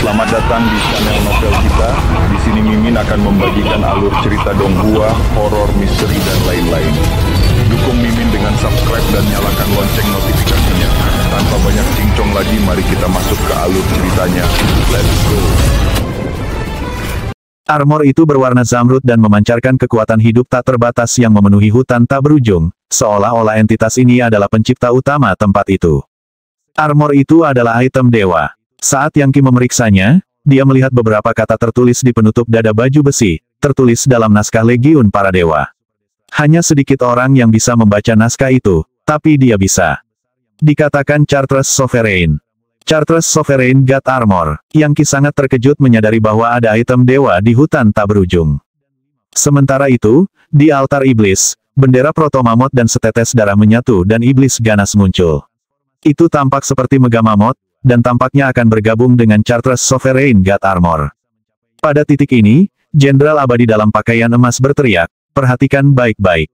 Selamat datang di channel novel kita. Di sini Mimin akan membagikan alur cerita Donghua, horor, misteri, dan lain-lain. Dukung Mimin dengan subscribe dan nyalakan lonceng notifikasinya. Tanpa banyak cincong lagi, mari kita masuk ke alur ceritanya. Let's go! Armor itu berwarna zamrud dan memancarkan kekuatan hidup tak terbatas yang memenuhi hutan tak berujung, seolah-olah entitas ini adalah pencipta utama tempat itu. Armor itu adalah item dewa. Saat Yang Qi memeriksanya, dia melihat beberapa kata tertulis di penutup dada baju besi, tertulis dalam naskah Legiun para Dewa. Hanya sedikit orang yang bisa membaca naskah itu, tapi dia bisa. Dikatakan Chartres Sovereign. Chartres Sovereign God Armor. Yang Qi sangat terkejut menyadari bahwa ada item dewa di hutan tak berujung. Sementara itu, di altar iblis, bendera Proto-Mammoth dan setetes darah menyatu dan iblis ganas muncul. Itu tampak seperti Megamammoth, dan tampaknya akan bergabung dengan Chartres Sovereign God Armor. Pada titik ini, Jenderal Abadi dalam pakaian emas berteriak, "Perhatikan baik-baik.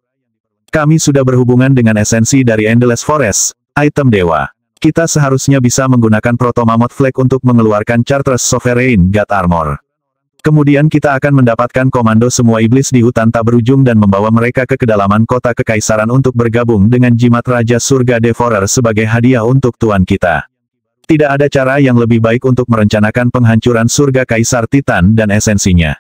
Kami sudah berhubungan dengan esensi dari Endless Forest, item dewa. Kita seharusnya bisa menggunakan Proto-Mammoth Flag untuk mengeluarkan Chartres Sovereign God Armor. Kemudian kita akan mendapatkan komando semua iblis di hutan tak berujung dan membawa mereka ke kedalaman kota kekaisaran untuk bergabung dengan jimat Raja Surga Devourer sebagai hadiah untuk Tuan kita. Tidak ada cara yang lebih baik untuk merencanakan penghancuran surga Kaisar Titan dan esensinya."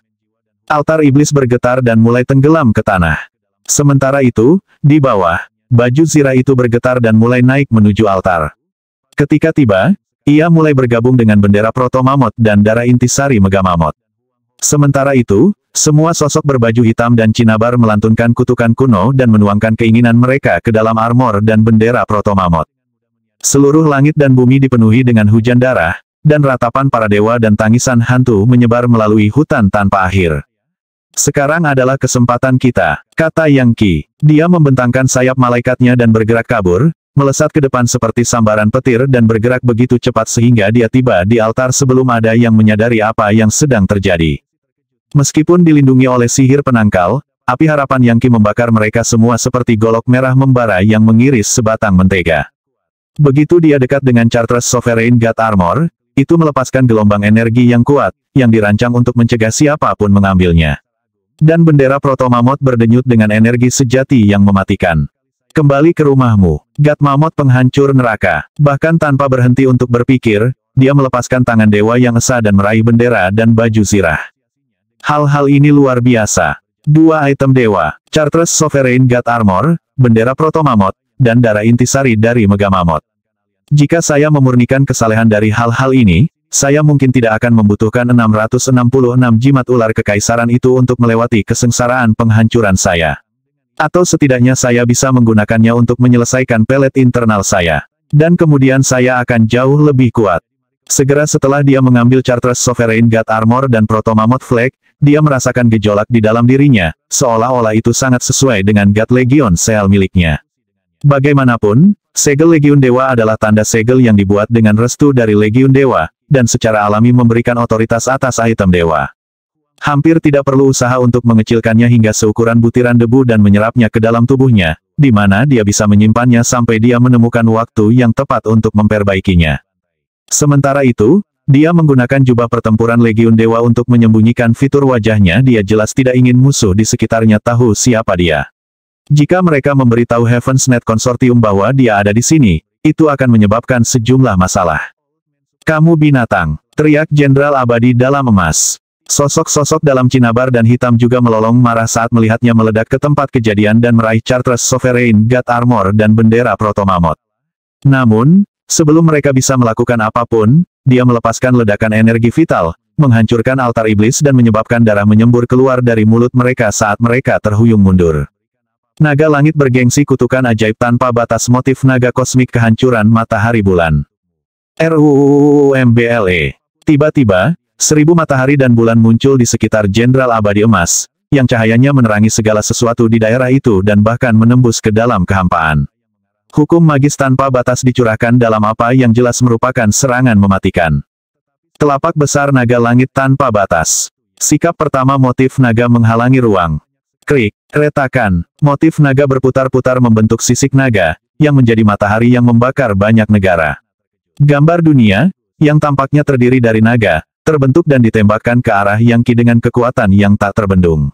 Altar iblis bergetar dan mulai tenggelam ke tanah. Sementara itu, di bawah, baju zirah itu bergetar dan mulai naik menuju altar. Ketika tiba, ia mulai bergabung dengan bendera Proto-Mammoth dan darah intisari Megamammoth. Sementara itu, semua sosok berbaju hitam dan cinabar melantunkan kutukan kuno dan menuangkan keinginan mereka ke dalam armor dan bendera Proto-Mammoth. Seluruh langit dan bumi dipenuhi dengan hujan darah, dan ratapan para dewa dan tangisan hantu menyebar melalui hutan tanpa akhir. "Sekarang adalah kesempatan kita," kata Yang Qi. Dia membentangkan sayap malaikatnya dan bergerak kabur, melesat ke depan seperti sambaran petir dan bergerak begitu cepat sehingga dia tiba di altar sebelum ada yang menyadari apa yang sedang terjadi. Meskipun dilindungi oleh sihir penangkal, api harapan Yang Qi membakar mereka semua seperti golok merah membara yang mengiris sebatang mentega. Begitu dia dekat dengan Chartres Sovereign God Armor, itu melepaskan gelombang energi yang kuat, yang dirancang untuk mencegah siapapun mengambilnya. Dan bendera Proto-Mammoth berdenyut dengan energi sejati yang mematikan. "Kembali ke rumahmu, God Mammoth penghancur neraka." Bahkan tanpa berhenti untuk berpikir, dia melepaskan tangan dewa yang esa dan meraih bendera dan baju zirah. Hal-hal ini luar biasa. Dua item dewa, Chartres Sovereign God Armor, bendera Proto-Mammoth, dan darah intisari dari Megamammoth. Jika saya memurnikan kesalehan dari hal-hal ini, saya mungkin tidak akan membutuhkan 666 jimat ular kekaisaran itu untuk melewati kesengsaraan penghancuran saya. Atau setidaknya saya bisa menggunakannya untuk menyelesaikan pelet internal saya. Dan kemudian saya akan jauh lebih kuat. Segera setelah dia mengambil Chartres Sovereign God Armor dan Proto-Mammoth Flag, dia merasakan gejolak di dalam dirinya, seolah-olah itu sangat sesuai dengan God Legion Seal miliknya. Bagaimanapun, segel Legiun Dewa adalah tanda segel yang dibuat dengan restu dari Legiun Dewa, dan secara alami memberikan otoritas atas item dewa. Hampir tidak perlu usaha untuk mengecilkannya hingga seukuran butiran debu dan menyerapnya ke dalam tubuhnya, di mana dia bisa menyimpannya sampai dia menemukan waktu yang tepat untuk memperbaikinya. Sementara itu, dia menggunakan jubah pertempuran Legiun Dewa untuk menyembunyikan fitur wajahnya. Dia jelas tidak ingin musuh di sekitarnya tahu siapa dia. Jika mereka memberitahu Heaven's Net Consortium bahwa dia ada di sini, itu akan menyebabkan sejumlah masalah. "Kamu binatang!" teriak Jenderal Abadi dalam emas. Sosok-sosok dalam cinabar dan hitam juga melolong marah saat melihatnya meledak ke tempat kejadian dan meraih Chartres Sovereign God Armor dan bendera Proto-Mammoth. Namun, sebelum mereka bisa melakukan apapun, dia melepaskan ledakan energi vital, menghancurkan altar iblis dan menyebabkan darah menyembur keluar dari mulut mereka saat mereka terhuyung mundur. Naga langit bergengsi kutukan ajaib tanpa batas motif naga kosmik kehancuran matahari bulan. RUUMBLE. Tiba-tiba, 1000 matahari dan bulan muncul di sekitar Jenderal Abadi Emas, yang cahayanya menerangi segala sesuatu di daerah itu dan bahkan menembus ke dalam kehampaan. Hukum magis tanpa batas dicurahkan dalam apa yang jelas merupakan serangan mematikan. Telapak besar naga langit tanpa batas. Sikap pertama motif naga menghalangi ruang. Krik, retakan, motif naga berputar-putar membentuk sisik naga, yang menjadi matahari yang membakar banyak negara. Gambar dunia, yang tampaknya terdiri dari naga, terbentuk dan ditembakkan ke arah Yang Qi dengan kekuatan yang tak terbendung.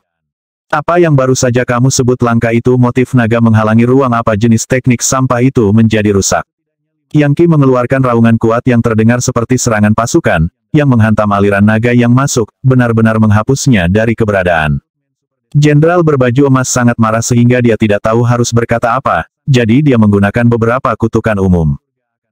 Apa yang baru saja kamu sebut langkah itu? Motif naga menghalangi ruang. Apa jenis teknik sampah itu menjadi rusak? Yang Qi mengeluarkan raungan kuat yang terdengar seperti serangan pasukan, yang menghantam aliran naga yang masuk, benar-benar menghapusnya dari keberadaan. Jenderal berbaju emas sangat marah sehingga dia tidak tahu harus berkata apa, jadi dia menggunakan beberapa kutukan umum.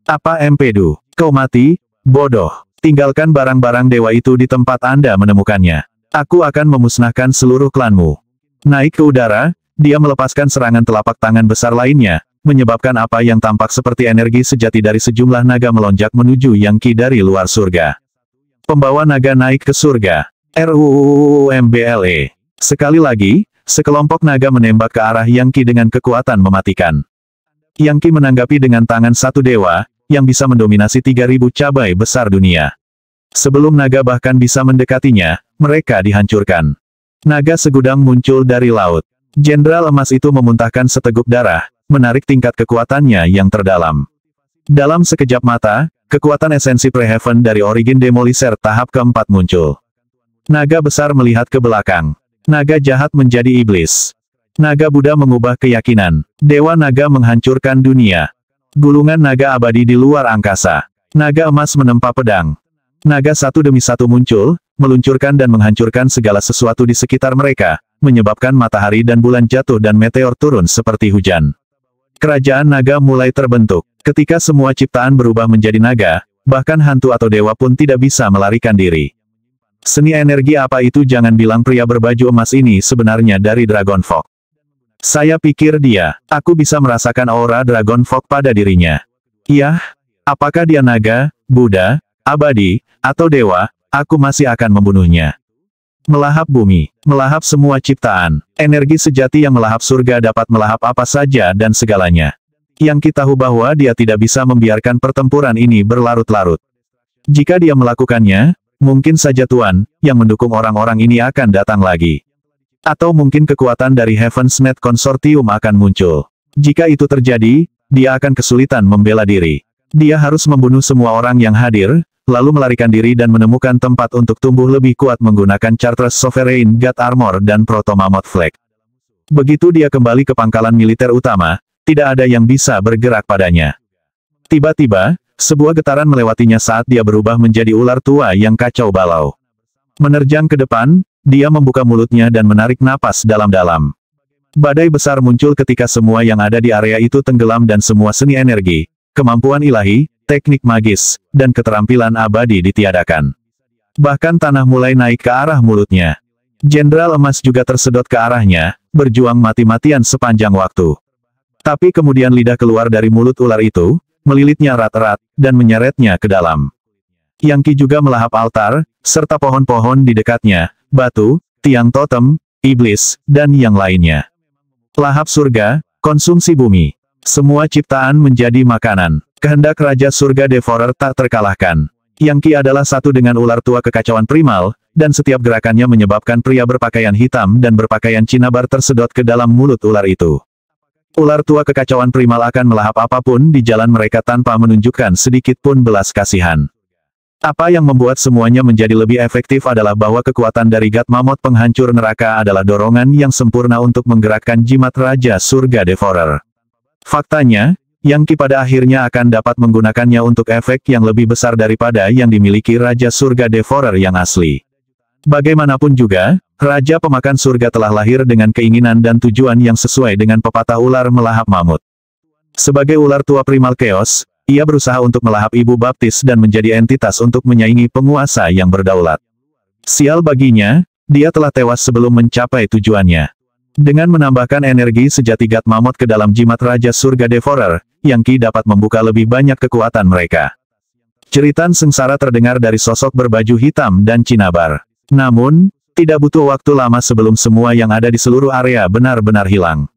Apa empedu? Kau mati, bodoh. Tinggalkan barang-barang dewa itu di tempat Anda menemukannya. Aku akan memusnahkan seluruh klanmu. Naik ke udara, dia melepaskan serangan telapak tangan besar lainnya, menyebabkan apa yang tampak seperti energi sejati dari sejumlah naga melonjak menuju Yang Qi dari luar surga. Pembawa naga naik ke surga. RUUMBLE. Sekali lagi, sekelompok naga menembak ke arah Yang Qi dengan kekuatan mematikan. Yang Qi menanggapi dengan tangan satu dewa, yang bisa mendominasi 3.000 cabai besar dunia. Sebelum naga bahkan bisa mendekatinya, mereka dihancurkan. Naga segudang muncul dari laut. Jenderal emas itu memuntahkan seteguk darah, menarik tingkat kekuatannya yang terdalam. Dalam sekejap mata, kekuatan esensi Preheaven dari Origin Demolisher tahap keempat muncul. Naga besar melihat ke belakang. Naga jahat menjadi iblis. Naga Buddha mengubah keyakinan. Dewa naga menghancurkan dunia. Gulungan naga abadi di luar angkasa. Naga emas menempa pedang. Naga satu demi satu muncul, meluncurkan dan menghancurkan segala sesuatu di sekitar mereka, menyebabkan matahari dan bulan jatuh dan meteor turun seperti hujan. Kerajaan naga mulai terbentuk. Ketika semua ciptaan berubah menjadi naga, bahkan hantu atau dewa pun tidak bisa melarikan diri. Seni energi apa itu? Jangan bilang pria berbaju emas ini sebenarnya dari Dragon Fog. Saya pikir aku bisa merasakan aura Dragon Fog pada dirinya. Iya, apakah dia naga, Buddha, abadi, atau dewa? Aku masih akan membunuhnya. Melahap bumi, melahap semua ciptaan. Energi sejati yang melahap surga dapat melahap apa saja dan segalanya. Yang kita tahu bahwa dia tidak bisa membiarkan pertempuran ini berlarut-larut. Jika dia melakukannya, mungkin saja Tuan, yang mendukung orang-orang ini akan datang lagi. Atau mungkin kekuatan dari Heaven's Net Consortium akan muncul. Jika itu terjadi, dia akan kesulitan membela diri. Dia harus membunuh semua orang yang hadir, lalu melarikan diri dan menemukan tempat untuk tumbuh lebih kuat menggunakan Chartreuse Sovereign God Armor dan Proto Mammoth Flag. Begitu dia kembali ke pangkalan militer utama, tidak ada yang bisa bergerak padanya. Tiba-tiba, sebuah getaran melewatinya saat dia berubah menjadi ular tua yang kacau balau. Menerjang ke depan, dia membuka mulutnya dan menarik napas dalam-dalam. Badai besar muncul ketika semua yang ada di area itu tenggelam dan semua seni energi, kemampuan ilahi, teknik magis, dan keterampilan abadi ditiadakan. Bahkan tanah mulai naik ke arah mulutnya. Jenderal emas juga tersedot ke arahnya, berjuang mati-matian sepanjang waktu. Tapi kemudian lidah keluar dari mulut ular itu, melilitnya erat-erat, dan menyeretnya ke dalam. Yang Qi juga melahap altar, serta pohon-pohon di dekatnya, batu, tiang totem, iblis, dan yang lainnya. Lahap surga, konsumsi bumi. Semua ciptaan menjadi makanan. Kehendak Raja Surga Devourer tak terkalahkan. Yang Qi adalah satu dengan ular tua kekacauan primal, dan setiap gerakannya menyebabkan pria berpakaian hitam dan berpakaian cinabar tersedot ke dalam mulut ular itu. Ular tua kekacauan primal akan melahap apapun di jalan mereka tanpa menunjukkan sedikit pun belas kasihan. Apa yang membuat semuanya menjadi lebih efektif adalah bahwa kekuatan dari God Mammoth penghancur neraka adalah dorongan yang sempurna untuk menggerakkan jimat Raja Surga Devourer. Faktanya, Yang Qi pada akhirnya akan dapat menggunakannya untuk efek yang lebih besar daripada yang dimiliki Raja Surga Devourer yang asli. Bagaimanapun juga, Raja Pemakan Surga telah lahir dengan keinginan dan tujuan yang sesuai dengan pepatah ular melahap mamut. Sebagai ular tua primal chaos, ia berusaha untuk melahap ibu baptis dan menjadi entitas untuk menyaingi penguasa yang berdaulat. Sial baginya, dia telah tewas sebelum mencapai tujuannya. Dengan menambahkan energi sejati God Mammoth ke dalam jimat Raja Surga Devourer, Yang Qi dapat membuka lebih banyak kekuatan mereka. Jeritan sengsara terdengar dari sosok berbaju hitam dan cinabar. Namun, tidak butuh waktu lama sebelum semua yang ada di seluruh area benar-benar hilang.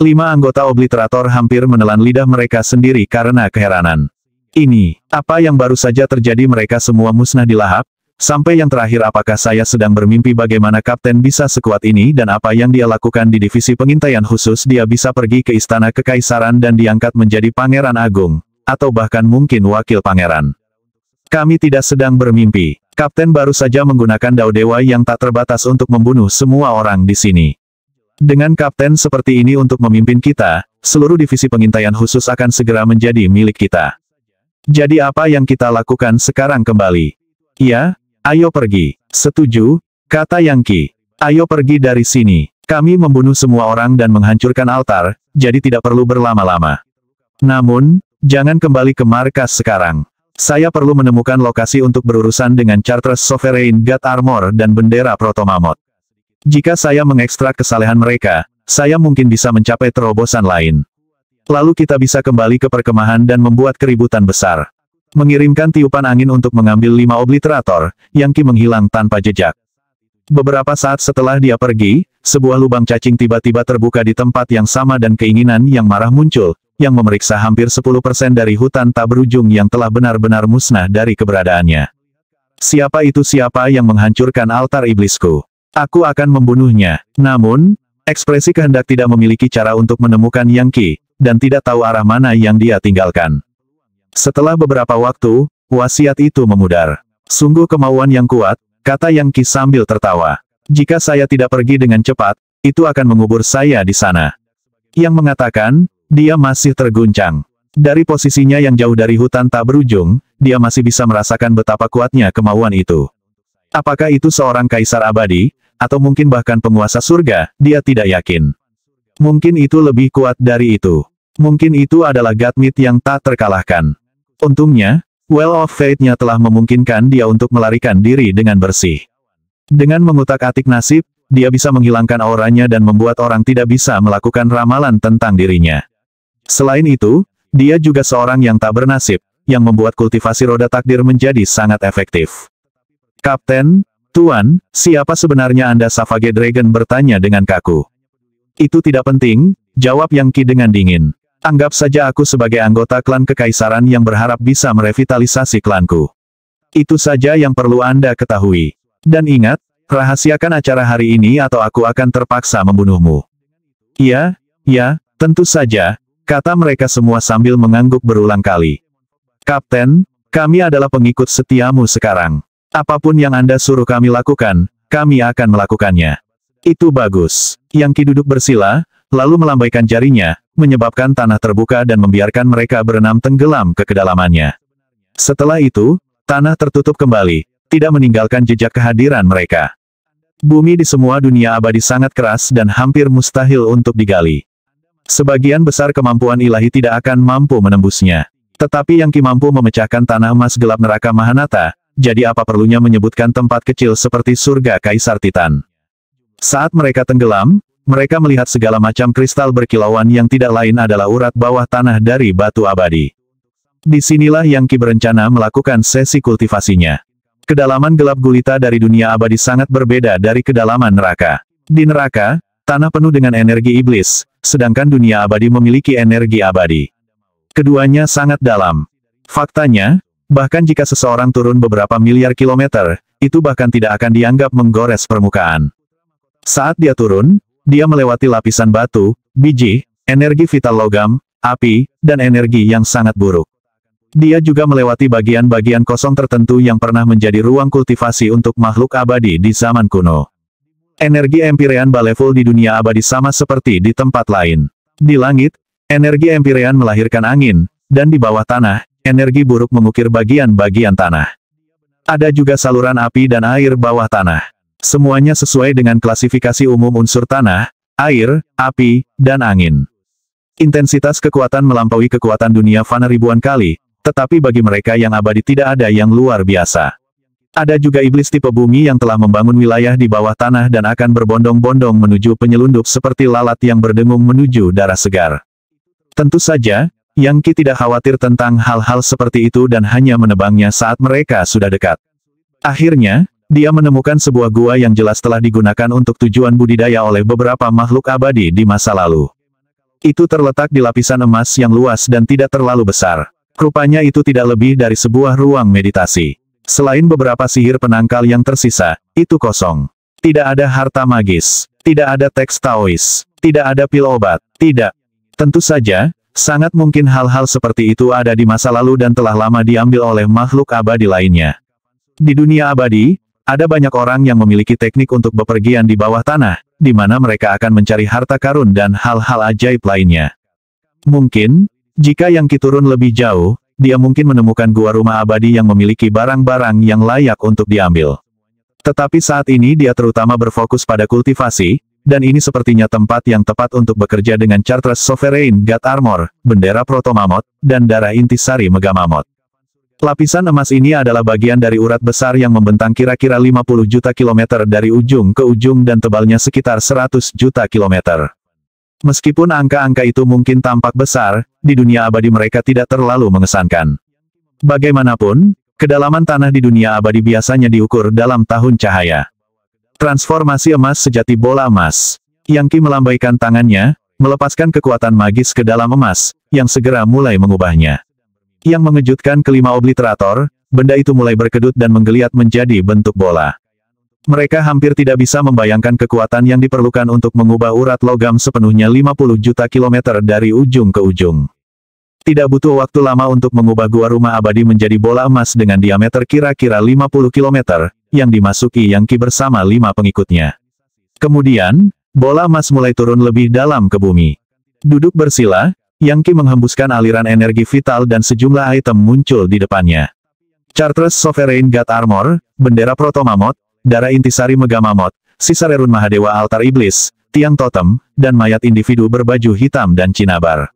5 anggota obliterator hampir menelan lidah mereka sendiri karena keheranan. Ini, apa yang baru saja terjadi? Mereka semua musnah dilahap. Sampai yang terakhir, apakah saya sedang bermimpi? Bagaimana Kapten bisa sekuat ini dan apa yang dia lakukan di divisi pengintaian khusus? Dia bisa pergi ke istana kekaisaran dan diangkat menjadi pangeran agung, atau bahkan mungkin wakil pangeran. Kami tidak sedang bermimpi. Kapten baru saja menggunakan dao dewa yang tak terbatas untuk membunuh semua orang di sini. Dengan kapten seperti ini untuk memimpin kita, seluruh divisi pengintaian khusus akan segera menjadi milik kita. Jadi apa yang kita lakukan sekarang kembali? Ya, ayo pergi. Setuju, kata Yang Qi. Ayo pergi dari sini. Kami membunuh semua orang dan menghancurkan altar, jadi tidak perlu berlama-lama. Namun, jangan kembali ke markas sekarang. Saya perlu menemukan lokasi untuk berurusan dengan Chartres Sovereign God Armor dan bendera Proto Mammoth. Jika saya mengekstrak kesalehan mereka, saya mungkin bisa mencapai terobosan lain. Lalu kita bisa kembali ke perkemahan dan membuat keributan besar. Mengirimkan tiupan angin untuk mengambil 5 obliterator, Yang Qi menghilang tanpa jejak. Beberapa saat setelah dia pergi, sebuah lubang cacing tiba-tiba terbuka di tempat yang sama dan keinginan yang marah muncul, yang memeriksa hampir 10% dari hutan tak berujung yang telah benar-benar musnah dari keberadaannya. Siapa itu siapa yang menghancurkan altar iblisku? Aku akan membunuhnya. Namun, ekspresi kehendak tidak memiliki cara untuk menemukan Yang Qi, dan tidak tahu arah mana yang dia tinggalkan. Setelah beberapa waktu, wasiat itu memudar. Sungguh kemauan yang kuat, kata Yang Qi sambil tertawa. Jika saya tidak pergi dengan cepat, itu akan mengubur saya di sana. Yang mengatakan, dia masih terguncang. Dari posisinya yang jauh dari hutan tak berujung, dia masih bisa merasakan betapa kuatnya kemauan itu. Apakah itu seorang kaisar abadi, atau mungkin bahkan penguasa surga, dia tidak yakin. Mungkin itu lebih kuat dari itu. Mungkin itu adalah Godmid yang tak terkalahkan. Untungnya, Well of Fate-nya telah memungkinkan dia untuk melarikan diri dengan bersih. Dengan mengutak-atik nasib, dia bisa menghilangkan auranya dan membuat orang tidak bisa melakukan ramalan tentang dirinya. Selain itu, dia juga seorang yang tak bernasib, yang membuat kultivasi roda takdir menjadi sangat efektif. Kapten, Tuan, siapa sebenarnya Anda? Savage Dragon bertanya dengan kaku. Itu tidak penting, jawab Yang Qi dengan dingin. Anggap saja aku sebagai anggota klan kekaisaran yang berharap bisa merevitalisasi klanku. Itu saja yang perlu Anda ketahui. Dan ingat, rahasiakan acara hari ini atau aku akan terpaksa membunuhmu. Ya, tentu saja, kata mereka semua sambil mengangguk berulang kali. Kapten, kami adalah pengikut setiamu sekarang. Apapun yang Anda suruh kami lakukan, kami akan melakukannya. Itu bagus. Yang Qi duduk bersila, lalu melambaikan jarinya, menyebabkan tanah terbuka dan membiarkan mereka berenam tenggelam ke kedalamannya. Setelah itu, tanah tertutup kembali, tidak meninggalkan jejak kehadiran mereka. Bumi di semua dunia abadi sangat keras dan hampir mustahil untuk digali. Sebagian besar kemampuan ilahi tidak akan mampu menembusnya. Tetapi Yang Qi mampu memecahkan tanah emas gelap neraka Mahanata, jadi apa perlunya menyebutkan tempat kecil seperti surga Kaisar Titan. Saat mereka tenggelam, mereka melihat segala macam kristal berkilauan yang tidak lain adalah urat bawah tanah dari batu abadi. Disinilah Yang Qi berencana melakukan sesi kultivasinya. Kedalaman gelap gulita dari dunia abadi sangat berbeda dari kedalaman neraka. Di neraka, tanah penuh dengan energi iblis, sedangkan dunia abadi memiliki energi abadi. Keduanya sangat dalam. Faktanya, bahkan jika seseorang turun beberapa miliar kilometer, itu bahkan tidak akan dianggap menggores permukaan. Saat dia turun, dia melewati lapisan batu, biji, energi vital logam, api, dan energi yang sangat buruk. Dia juga melewati bagian-bagian kosong tertentu yang pernah menjadi ruang kultivasi untuk makhluk abadi di zaman kuno. Energi Empyrean Baleful di dunia abadi sama seperti di tempat lain. Di langit, energi Empyrean melahirkan angin, dan di bawah tanah, energi buruk mengukir bagian-bagian tanah. Ada juga saluran api dan air bawah tanah. Semuanya sesuai dengan klasifikasi umum unsur tanah, air, api, dan angin. Intensitas kekuatan melampaui kekuatan dunia fana ribuan kali, tetapi bagi mereka yang abadi tidak ada yang luar biasa. Ada juga iblis tipe bumi yang telah membangun wilayah di bawah tanah dan akan berbondong-bondong menuju penyelundup seperti lalat yang berdengung menuju darah segar. Tentu saja, Yang Qi tidak khawatir tentang hal-hal seperti itu dan hanya menebangnya saat mereka sudah dekat. Akhirnya, dia menemukan sebuah gua yang jelas telah digunakan untuk tujuan budidaya oleh beberapa makhluk abadi di masa lalu. Itu terletak di lapisan emas yang luas dan tidak terlalu besar. Rupanya itu tidak lebih dari sebuah ruang meditasi. Selain beberapa sihir penangkal yang tersisa, itu kosong. Tidak ada harta magis, tidak ada teks Taois, tidak ada pil obat, tidak. Tentu saja, sangat mungkin hal-hal seperti itu ada di masa lalu dan telah lama diambil oleh makhluk abadi lainnya. Di dunia abadi, ada banyak orang yang memiliki teknik untuk bepergian di bawah tanah, di mana mereka akan mencari harta karun dan hal-hal ajaib lainnya. Mungkin, jika Yang Qi turun lebih jauh, dia mungkin menemukan gua rumah abadi yang memiliki barang-barang yang layak untuk diambil. Tetapi saat ini dia terutama berfokus pada kultivasi, dan ini sepertinya tempat yang tepat untuk bekerja dengan Chartres Sovereign God Armor, bendera Proto Mammoth, dan darah intisari Mega Mammoth. Lapisan emas ini adalah bagian dari urat besar yang membentang kira-kira 50 juta kilometer dari ujung ke ujung dan tebalnya sekitar 100 juta kilometer. Meskipun angka-angka itu mungkin tampak besar, di dunia abadi mereka tidak terlalu mengesankan. Bagaimanapun, kedalaman tanah di dunia abadi biasanya diukur dalam tahun cahaya. Transformasi emas sejati bola emas. Yang Qi melambaikan tangannya, melepaskan kekuatan magis ke dalam emas, yang segera mulai mengubahnya. Yang mengejutkan kelima obliterator, benda itu mulai berkedut dan menggeliat menjadi bentuk bola. Mereka hampir tidak bisa membayangkan kekuatan yang diperlukan untuk mengubah urat logam sepenuhnya 50 juta kilometer dari ujung ke ujung. Tidak butuh waktu lama untuk mengubah gua rumah abadi menjadi bola emas dengan diameter kira-kira 50 km, yang dimasuki Yang Qi bersama 5 pengikutnya. Kemudian, bola emas mulai turun lebih dalam ke bumi. Duduk bersila, Yang Qi menghembuskan aliran energi vital dan sejumlah item muncul di depannya. Chartres Sovereign God Armor, bendera Proto Mammoth, darah intisari Mega Mammoth, sisa rerun Mahadewa altar iblis, tiang totem, dan mayat individu berbaju hitam dan cinabar.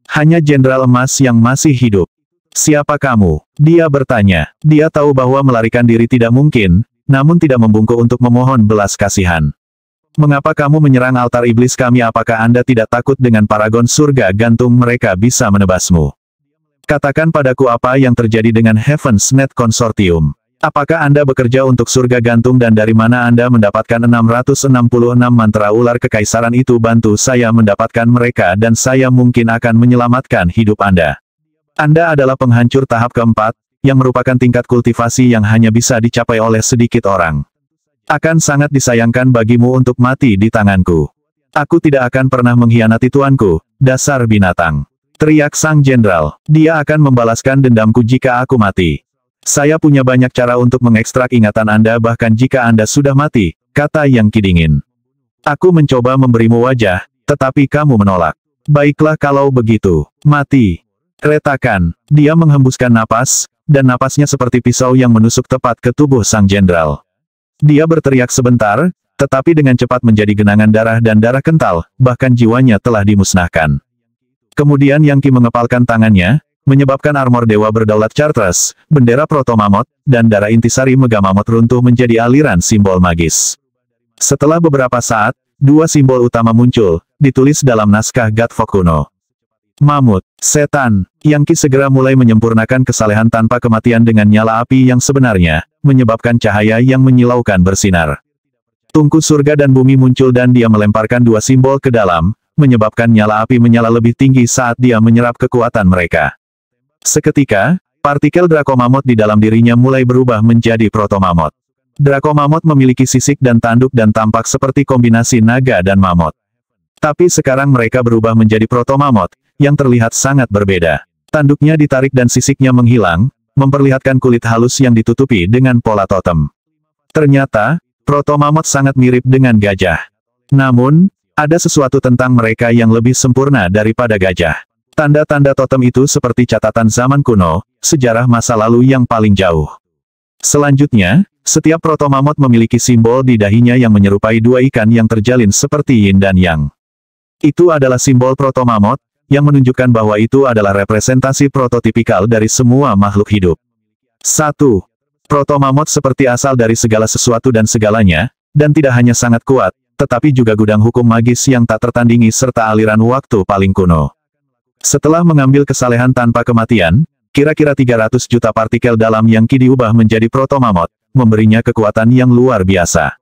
Hanya Jenderal Emas yang masih hidup. Siapa kamu? Dia bertanya. Dia tahu bahwa melarikan diri tidak mungkin, namun tidak membungkuk untuk memohon belas kasihan. Mengapa kamu menyerang altar iblis kami? Apakah Anda tidak takut dengan paragon surga gantung mereka bisa menebasmu? Katakan padaku apa yang terjadi dengan Heaven's Net Consortium. Apakah Anda bekerja untuk surga gantung dan dari mana Anda mendapatkan 666 mantra ular kekaisaran itu? Bantu saya mendapatkan mereka dan saya mungkin akan menyelamatkan hidup Anda. Anda adalah penghancur tahap keempat, yang merupakan tingkat kultivasi yang hanya bisa dicapai oleh sedikit orang. Akan sangat disayangkan bagimu untuk mati di tanganku. Aku tidak akan pernah mengkhianati tuanku, dasar binatang. Teriak sang jenderal. Dia akan membalaskan dendamku jika aku mati. Saya punya banyak cara untuk mengekstrak ingatan Anda bahkan jika Anda sudah mati, kata Yang Qi dingin. Aku mencoba memberimu wajah, tetapi kamu menolak. Baiklah kalau begitu, mati. Retakan. Dia menghembuskan napas, dan napasnya seperti pisau yang menusuk tepat ke tubuh sang jenderal. Dia berteriak sebentar, tetapi dengan cepat menjadi genangan darah dan darah kental, bahkan jiwanya telah dimusnahkan. Kemudian Yang Qi mengepalkan tangannya, menyebabkan armor dewa berdaulat Chartres, bendera Proto Mammoth, dan darah intisari Mega Mammoth runtuh menjadi aliran simbol magis. Setelah beberapa saat, dua simbol utama muncul, ditulis dalam naskah Gatfok kuno. Mamut, setan. Yang Qi segera mulai menyempurnakan kesalehan tanpa kematian dengan nyala api yang sebenarnya, menyebabkan cahaya yang menyilaukan bersinar. Tungku surga dan bumi muncul dan dia melemparkan dua simbol ke dalam, menyebabkan nyala api menyala lebih tinggi saat dia menyerap kekuatan mereka. Seketika, partikel Draco Mammoth di dalam dirinya mulai berubah menjadi Proto Mammoth. Draco Mammoth memiliki sisik dan tanduk dan tampak seperti kombinasi naga dan mammoth. Tapi sekarang mereka berubah menjadi Proto Mammoth, yang terlihat sangat berbeda. Tanduknya ditarik dan sisiknya menghilang, memperlihatkan kulit halus yang ditutupi dengan pola totem. Ternyata, Proto Mammoth sangat mirip dengan gajah. Namun, ada sesuatu tentang mereka yang lebih sempurna daripada gajah. Tanda-tanda totem itu seperti catatan zaman kuno, sejarah masa lalu yang paling jauh. Selanjutnya, setiap Proto Mammoth memiliki simbol di dahinya yang menyerupai dua ikan yang terjalin seperti yin dan yang. Itu adalah simbol Proto Mammoth, yang menunjukkan bahwa itu adalah representasi prototipikal dari semua makhluk hidup. 1. Proto Mammoth seperti asal dari segala sesuatu dan segalanya, dan tidak hanya sangat kuat, tetapi juga gudang hukum magis yang tak tertandingi serta aliran waktu paling kuno. Setelah mengambil kesalehan tanpa kematian, kira-kira 300 juta partikel dalam Yang Qi diubah menjadi Proto Mammoth, memberinya kekuatan yang luar biasa.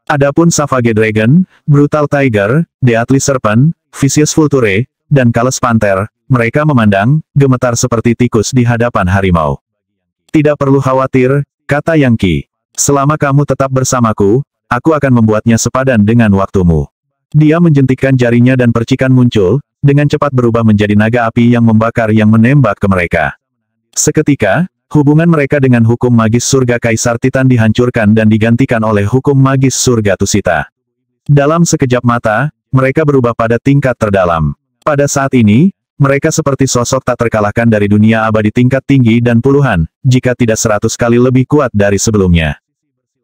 Adapun Savage Dragon, Brutal Tiger, Deadly Serpent, Vicious Vulture, dan Kales Panther, mereka memandang, gemetar seperti tikus di hadapan harimau. Tidak perlu khawatir, kata Yang Qi. Selama kamu tetap bersamaku, aku akan membuatnya sepadan dengan waktumu. Dia menjentikkan jarinya dan percikan muncul, dengan cepat berubah menjadi naga api yang membakar yang menembak ke mereka. Seketika, hubungan mereka dengan hukum magis surga Kaisar Titan dihancurkan dan digantikan oleh hukum magis surga Tusita. Dalam sekejap mata, mereka berubah pada tingkat terdalam. Pada saat ini, mereka seperti sosok tak terkalahkan dari dunia abadi tingkat tinggi dan puluhan, jika tidak 100 kali lebih kuat dari sebelumnya.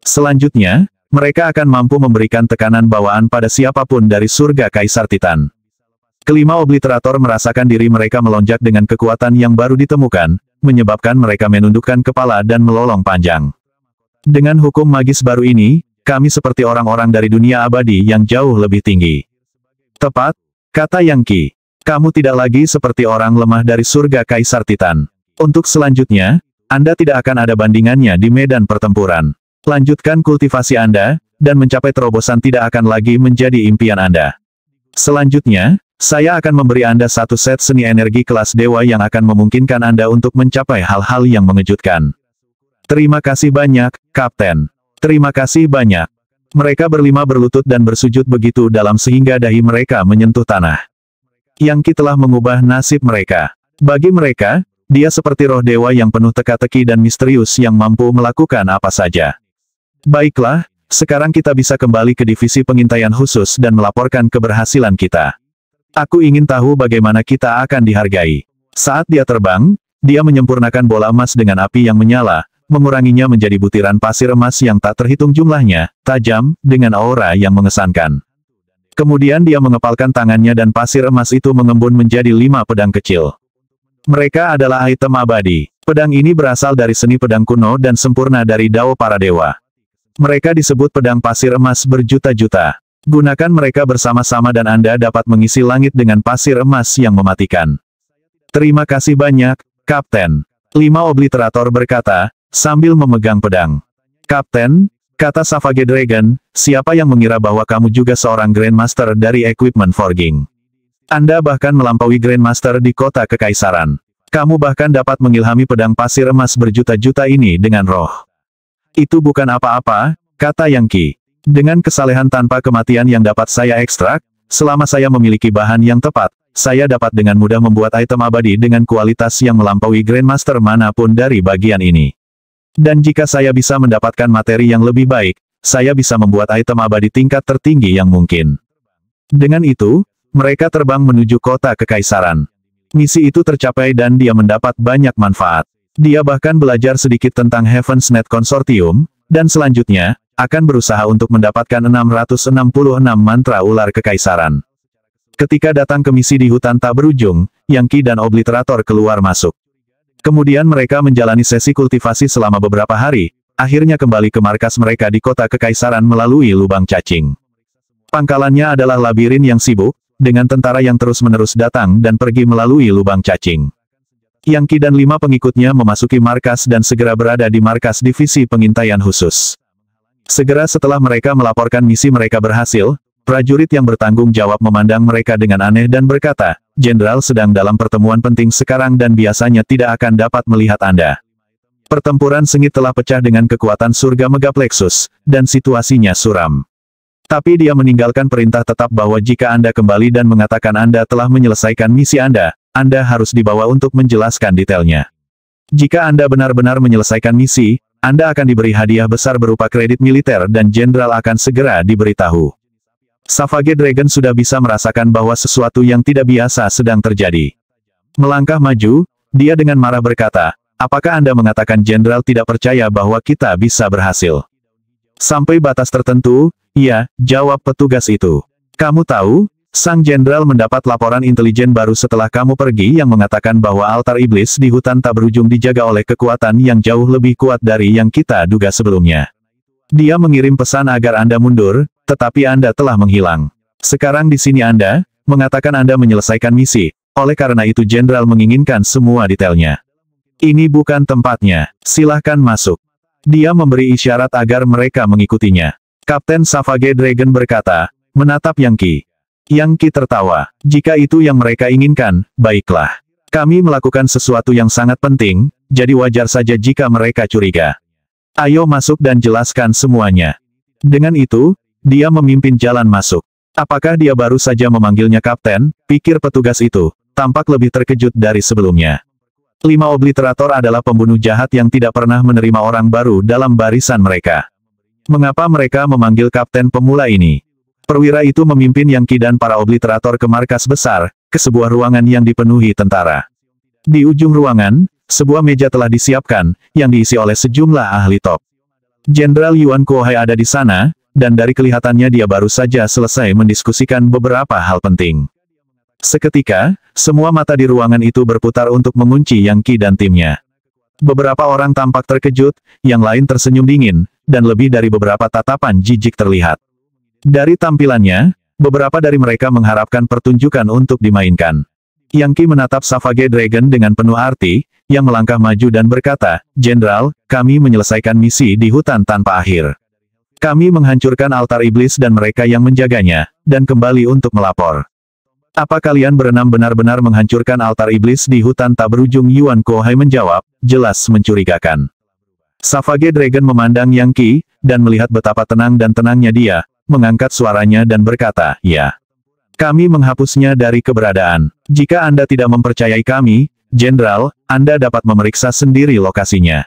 Selanjutnya, mereka akan mampu memberikan tekanan bawaan pada siapapun dari surga Kaisar Titan. Kelima obliterator merasakan diri mereka melonjak dengan kekuatan yang baru ditemukan, menyebabkan mereka menundukkan kepala dan melolong panjang. Dengan hukum magis baru ini, kami seperti orang-orang dari dunia abadi yang jauh lebih tinggi. Tepat, kata Yang Qi. Kamu tidak lagi seperti orang lemah dari surga Kaisar Titan. Untuk selanjutnya, Anda tidak akan ada bandingannya di medan pertempuran. Lanjutkan kultivasi Anda, dan mencapai terobosan tidak akan lagi menjadi impian Anda. Selanjutnya, saya akan memberi Anda satu set seni energi kelas dewa yang akan memungkinkan Anda untuk mencapai hal-hal yang mengejutkan. Terima kasih banyak, Kapten. Terima kasih banyak. Mereka berlima berlutut dan bersujud begitu dalam sehingga dahi mereka menyentuh tanah. Yang Qi telah mengubah nasib mereka. Bagi mereka, dia seperti roh dewa yang penuh teka-teki dan misterius yang mampu melakukan apa saja. Baiklah, sekarang kita bisa kembali ke divisi pengintaian khusus dan melaporkan keberhasilan kita. Aku ingin tahu bagaimana kita akan dihargai. Saat dia terbang, dia menyempurnakan bola emas dengan api yang menyala, menguranginya menjadi butiran pasir emas yang tak terhitung jumlahnya, tajam, dengan aura yang mengesankan. Kemudian dia mengepalkan tangannya dan pasir emas itu mengembun menjadi 5 pedang kecil. Mereka adalah item abadi. Pedang ini berasal dari seni pedang kuno dan sempurna dari Dao para dewa. Mereka disebut pedang pasir emas berjuta-juta. Gunakan mereka bersama-sama dan Anda dapat mengisi langit dengan pasir emas yang mematikan. Terima kasih banyak, Kapten. 5 obliterator berkata, sambil memegang pedang. Kapten, kata Savage Dragon, siapa yang mengira bahwa kamu juga seorang Grandmaster dari Equipment Forging? Anda bahkan melampaui Grandmaster di kota kekaisaran. Kamu bahkan dapat mengilhami pedang pasir emas berjuta-juta ini dengan roh. Itu bukan apa-apa, kata Yang Qi. Dengan kesalehan tanpa kematian yang dapat saya ekstrak, selama saya memiliki bahan yang tepat, saya dapat dengan mudah membuat item abadi dengan kualitas yang melampaui Grandmaster manapun dari bagian ini. Dan jika saya bisa mendapatkan materi yang lebih baik, saya bisa membuat item abadi tingkat tertinggi yang mungkin. Dengan itu, mereka terbang menuju kota kekaisaran. Misi itu tercapai dan dia mendapat banyak manfaat. Dia bahkan belajar sedikit tentang Heaven's Net Consortium, dan selanjutnya, akan berusaha untuk mendapatkan 666 mantra ular kekaisaran. Ketika datang ke misi di hutan tak berujung, Yang Qi dan obliterator keluar masuk. Kemudian mereka menjalani sesi kultivasi selama beberapa hari, akhirnya kembali ke markas mereka di kota kekaisaran melalui lubang cacing. Pangkalannya adalah labirin yang sibuk, dengan tentara yang terus-menerus datang dan pergi melalui lubang cacing. Yang Qi dan 5 pengikutnya memasuki markas dan segera berada di markas divisi pengintaian khusus. Segera setelah mereka melaporkan misi mereka berhasil, prajurit yang bertanggung jawab memandang mereka dengan aneh dan berkata, Jenderal sedang dalam pertemuan penting sekarang dan biasanya tidak akan dapat melihat Anda. Pertempuran sengit telah pecah dengan kekuatan surga Megaplexus, dan situasinya suram. Tapi dia meninggalkan perintah tetap bahwa jika Anda kembali dan mengatakan Anda telah menyelesaikan misi Anda harus dibawa untuk menjelaskan detailnya. Jika Anda benar-benar menyelesaikan misi, Anda akan diberi hadiah besar berupa kredit militer dan jenderal akan segera diberitahu. Savage Dragon sudah bisa merasakan bahwa sesuatu yang tidak biasa sedang terjadi. Melangkah maju, dia dengan marah berkata, apakah Anda mengatakan jenderal tidak percaya bahwa kita bisa berhasil? Sampai batas tertentu, iya, jawab petugas itu. Kamu tahu, sang jenderal mendapat laporan intelijen baru setelah kamu pergi yang mengatakan bahwa altar iblis di hutan tak berujung dijaga oleh kekuatan yang jauh lebih kuat dari yang kita duga sebelumnya. Dia mengirim pesan agar Anda mundur, tetapi Anda telah menghilang. Sekarang di sini Anda, mengatakan Anda menyelesaikan misi, oleh karena itu jenderal menginginkan semua detailnya. Ini bukan tempatnya, silahkan masuk. Dia memberi isyarat agar mereka mengikutinya. Kapten Savage Dragon berkata, menatap Yang Qi. Yang Qi tertawa, jika itu yang mereka inginkan, baiklah. Kami melakukan sesuatu yang sangat penting, jadi wajar saja jika mereka curiga. Ayo masuk dan jelaskan semuanya. Dengan itu, dia memimpin jalan masuk. Apakah dia baru saja memanggilnya kapten? Pikir petugas itu, tampak lebih terkejut dari sebelumnya. 5 obliterator adalah pembunuh jahat yang tidak pernah menerima orang baru dalam barisan mereka. Mengapa mereka memanggil kapten pemula ini? Perwira itu memimpin Yangki dan para obliterator ke markas besar, ke sebuah ruangan yang dipenuhi tentara. Di ujung ruangan, sebuah meja telah disiapkan, yang diisi oleh sejumlah ahli top. Jenderal Yuan Kuohai ada di sana, dan dari kelihatannya dia baru saja selesai mendiskusikan beberapa hal penting. Seketika, semua mata di ruangan itu berputar untuk mengunci Yangki dan timnya. Beberapa orang tampak terkejut, yang lain tersenyum dingin, dan lebih dari beberapa tatapan jijik terlihat. Dari tampilannya, beberapa dari mereka mengharapkan pertunjukan untuk dimainkan. Yangki menatap Savage Dragon dengan penuh arti, yang melangkah maju dan berkata, "Jenderal, kami menyelesaikan misi di hutan tanpa akhir. Kami menghancurkan altar iblis dan mereka yang menjaganya, dan kembali untuk melapor. Apa kalian berenam benar-benar menghancurkan altar iblis di hutan tak berujung?" Yuan Kuohai menjawab, jelas mencurigakan. Savage Dragon memandang Yangki, dan melihat betapa tenang dan tenangnya dia, mengangkat suaranya dan berkata, "Ya. Kami menghapusnya dari keberadaan. Jika Anda tidak mempercayai kami, Jenderal, Anda dapat memeriksa sendiri lokasinya.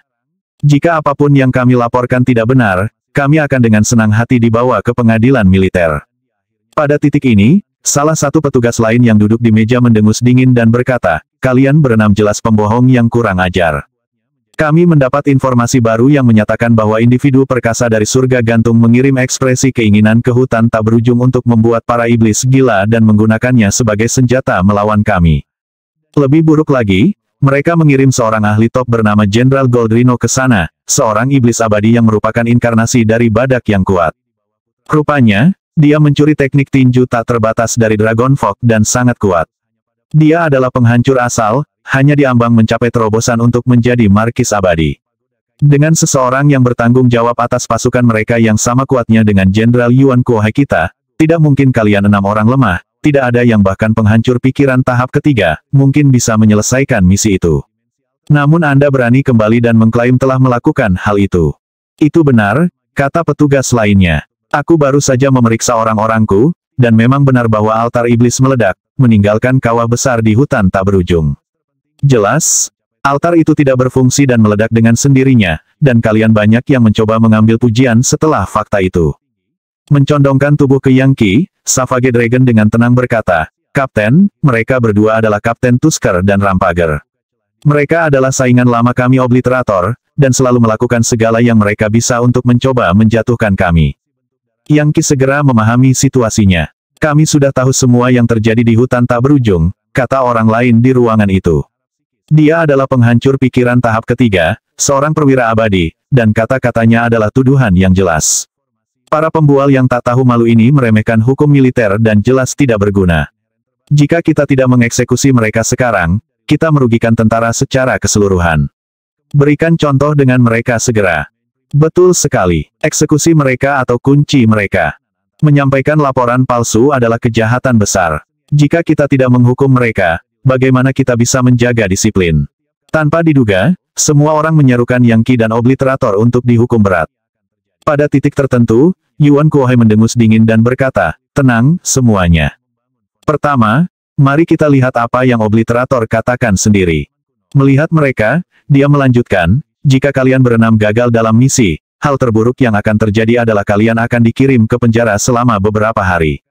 Jika apapun yang kami laporkan tidak benar, kami akan dengan senang hati dibawa ke pengadilan militer." Pada titik ini, salah satu petugas lain yang duduk di meja mendengus dingin dan berkata, "Kalian berenam jelas pembohong yang kurang ajar. Kami mendapat informasi baru yang menyatakan bahwa individu perkasa dari surga gantung mengirim ekspresi keinginan ke hutan tak berujung untuk membuat para iblis gila dan menggunakannya sebagai senjata melawan kami. Lebih buruk lagi, mereka mengirim seorang ahli top bernama Jenderal Goldrino ke sana, seorang iblis abadi yang merupakan inkarnasi dari badak yang kuat. Rupanya, dia mencuri teknik tinju tak terbatas dari Dragon Fog dan sangat kuat. Dia adalah penghancur asal, hanya diambang mencapai terobosan untuk menjadi markis abadi. Dengan seseorang yang bertanggung jawab atas pasukan mereka yang sama kuatnya dengan Jenderal Yuan Kuohai kita, tidak mungkin kalian 6 orang lemah, tidak ada yang bahkan penghancur pikiran tahap ketiga, mungkin bisa menyelesaikan misi itu. Namun Anda berani kembali dan mengklaim telah melakukan hal itu. Itu benar, kata petugas lainnya. Aku baru saja memeriksa orang-orangku, dan memang benar bahwa altar iblis meledak, meninggalkan kawah besar di hutan tak berujung. Jelas, altar itu tidak berfungsi dan meledak dengan sendirinya, dan kalian banyak yang mencoba mengambil pujian setelah fakta itu. Mencondongkan tubuh ke Yangki, Savage Dragon dengan tenang berkata, "Kapten, mereka berdua adalah Kapten Tusker dan Rampager. Mereka adalah saingan lama kami obliterator, dan selalu melakukan segala yang mereka bisa untuk mencoba menjatuhkan kami." Yangki segera memahami situasinya. "Kami sudah tahu semua yang terjadi di hutan tak berujung," kata orang lain di ruangan itu. "Dia adalah penghancur pikiran tahap ketiga, seorang perwira abadi, dan kata-katanya adalah tuduhan yang jelas. Para pembual yang tak tahu malu ini meremehkan hukum militer dan jelas tidak berguna. Jika kita tidak mengeksekusi mereka sekarang, kita merugikan tentara secara keseluruhan. Berikan contoh dengan mereka segera." "Betul sekali. Eksekusi mereka atau kunci mereka. Menyampaikan laporan palsu adalah kejahatan besar. Jika kita tidak menghukum mereka, bagaimana kita bisa menjaga disiplin?" Tanpa diduga, semua orang menyerukan Yangki dan obliterator untuk dihukum berat. Pada titik tertentu, Yuan Kuohai mendengus dingin dan berkata, "Tenang, semuanya. Pertama, mari kita lihat apa yang obliterator katakan sendiri." Melihat mereka, dia melanjutkan, "Jika kalian berenam gagal dalam misi, hal terburuk yang akan terjadi adalah kalian akan dikirim ke penjara selama beberapa hari.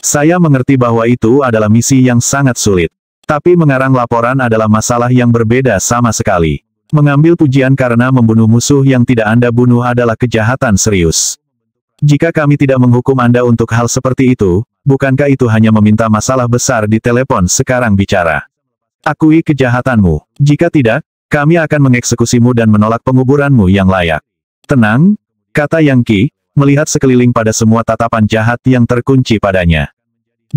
Saya mengerti bahwa itu adalah misi yang sangat sulit. Tapi mengarang laporan adalah masalah yang berbeda sama sekali. Mengambil pujian karena membunuh musuh yang tidak Anda bunuh adalah kejahatan serius. Jika kami tidak menghukum Anda untuk hal seperti itu, bukankah itu hanya meminta masalah besar di telepon sekarang bicara? Akui kejahatanmu. Jika tidak, kami akan mengeksekusimu dan menolak penguburanmu yang layak." "Tenang," kata Yangki, melihat sekeliling pada semua tatapan jahat yang terkunci padanya.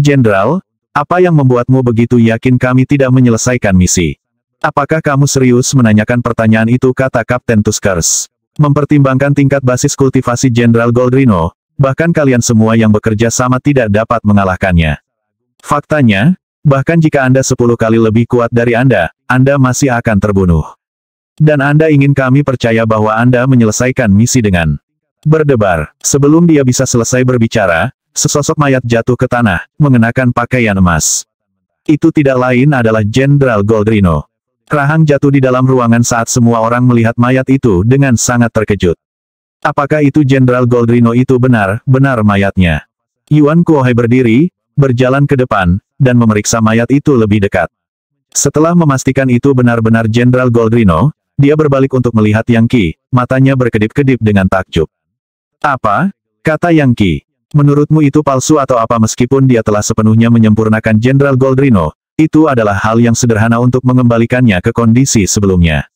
"Jenderal, apa yang membuatmu begitu yakin kami tidak menyelesaikan misi? Apakah kamu serius menanyakan pertanyaan itu?" kata Kapten Tuskers. "Mempertimbangkan tingkat basis kultivasi Jenderal Goldrino, bahkan kalian semua yang bekerja sama tidak dapat mengalahkannya. Faktanya, bahkan jika Anda 10 kali lebih kuat dari Anda masih akan terbunuh. Dan Anda ingin kami percaya bahwa Anda menyelesaikan misi dengan..." Berdebar. Sebelum dia bisa selesai berbicara, sesosok mayat jatuh ke tanah, mengenakan pakaian emas. Itu tidak lain adalah Jenderal Goldrino. Rahang jatuh di dalam ruangan saat semua orang melihat mayat itu dengan sangat terkejut. Apakah itu Jenderal Goldrino itu benar-benar mayatnya? Yuan Kuohai berdiri, berjalan ke depan, dan memeriksa mayat itu lebih dekat. Setelah memastikan itu benar-benar Jenderal Goldrino, dia berbalik untuk melihat Yang Qi, matanya berkedip-kedip dengan takjub. Apa? Kata Yang Qi. Menurutmu itu palsu atau apa? Meskipun dia telah sepenuhnya menyempurnakan Jenderal Goldrino, itu adalah hal yang sederhana untuk mengembalikannya ke kondisi sebelumnya.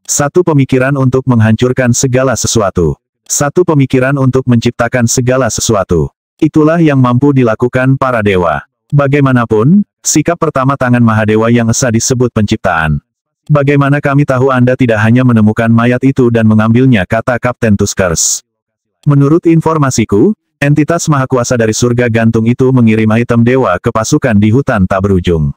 Satu pemikiran untuk menghancurkan segala sesuatu. Satu pemikiran untuk menciptakan segala sesuatu. Itulah yang mampu dilakukan para dewa. Bagaimanapun, sikap pertama tangan Mahadewa yang esa disebut penciptaan. Bagaimana kami tahu Anda tidak hanya menemukan mayat itu dan mengambilnya, kata Kapten Tuskers. Menurut informasiku, entitas maha kuasa dari surga gantung itu mengirim item dewa ke pasukan di hutan tak berujung.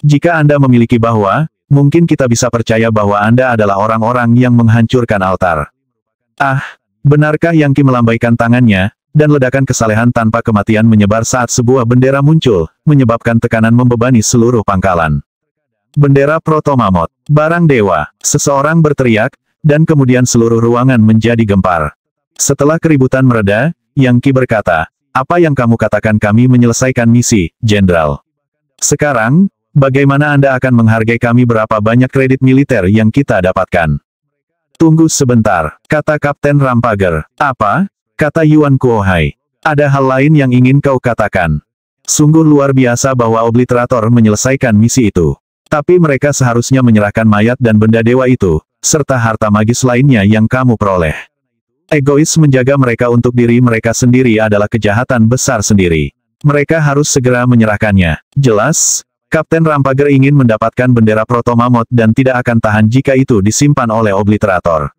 Jika Anda memiliki bahwa, mungkin kita bisa percaya bahwa Anda adalah orang-orang yang menghancurkan altar. Ah, benarkah? Yang Qi melambaikan tangannya, dan ledakan kesalehan tanpa kematian menyebar saat sebuah bendera muncul, menyebabkan tekanan membebani seluruh pangkalan. Bendera Proto-Mammoth, barang dewa, seseorang berteriak, dan kemudian seluruh ruangan menjadi gempar. Setelah keributan mereda, Yang Qi berkata, apa yang kamu katakan? Kami menyelesaikan misi, Jenderal. Sekarang, bagaimana Anda akan menghargai kami? Berapa banyak kredit militer yang kita dapatkan? Tunggu sebentar, kata Kapten Rampager. Apa? Kata Yuan Kuohai. Ada hal lain yang ingin kau katakan? Sungguh luar biasa bahwa Obliterator menyelesaikan misi itu. Tapi mereka seharusnya menyerahkan mayat dan benda dewa itu, serta harta magis lainnya yang kamu peroleh. Egois menjaga mereka untuk diri mereka sendiri adalah kejahatan besar sendiri. Mereka harus segera menyerahkannya. Jelas, Kapten Rampager ingin mendapatkan bendera Proto-Mammoth dan tidak akan tahan jika itu disimpan oleh Obliterator.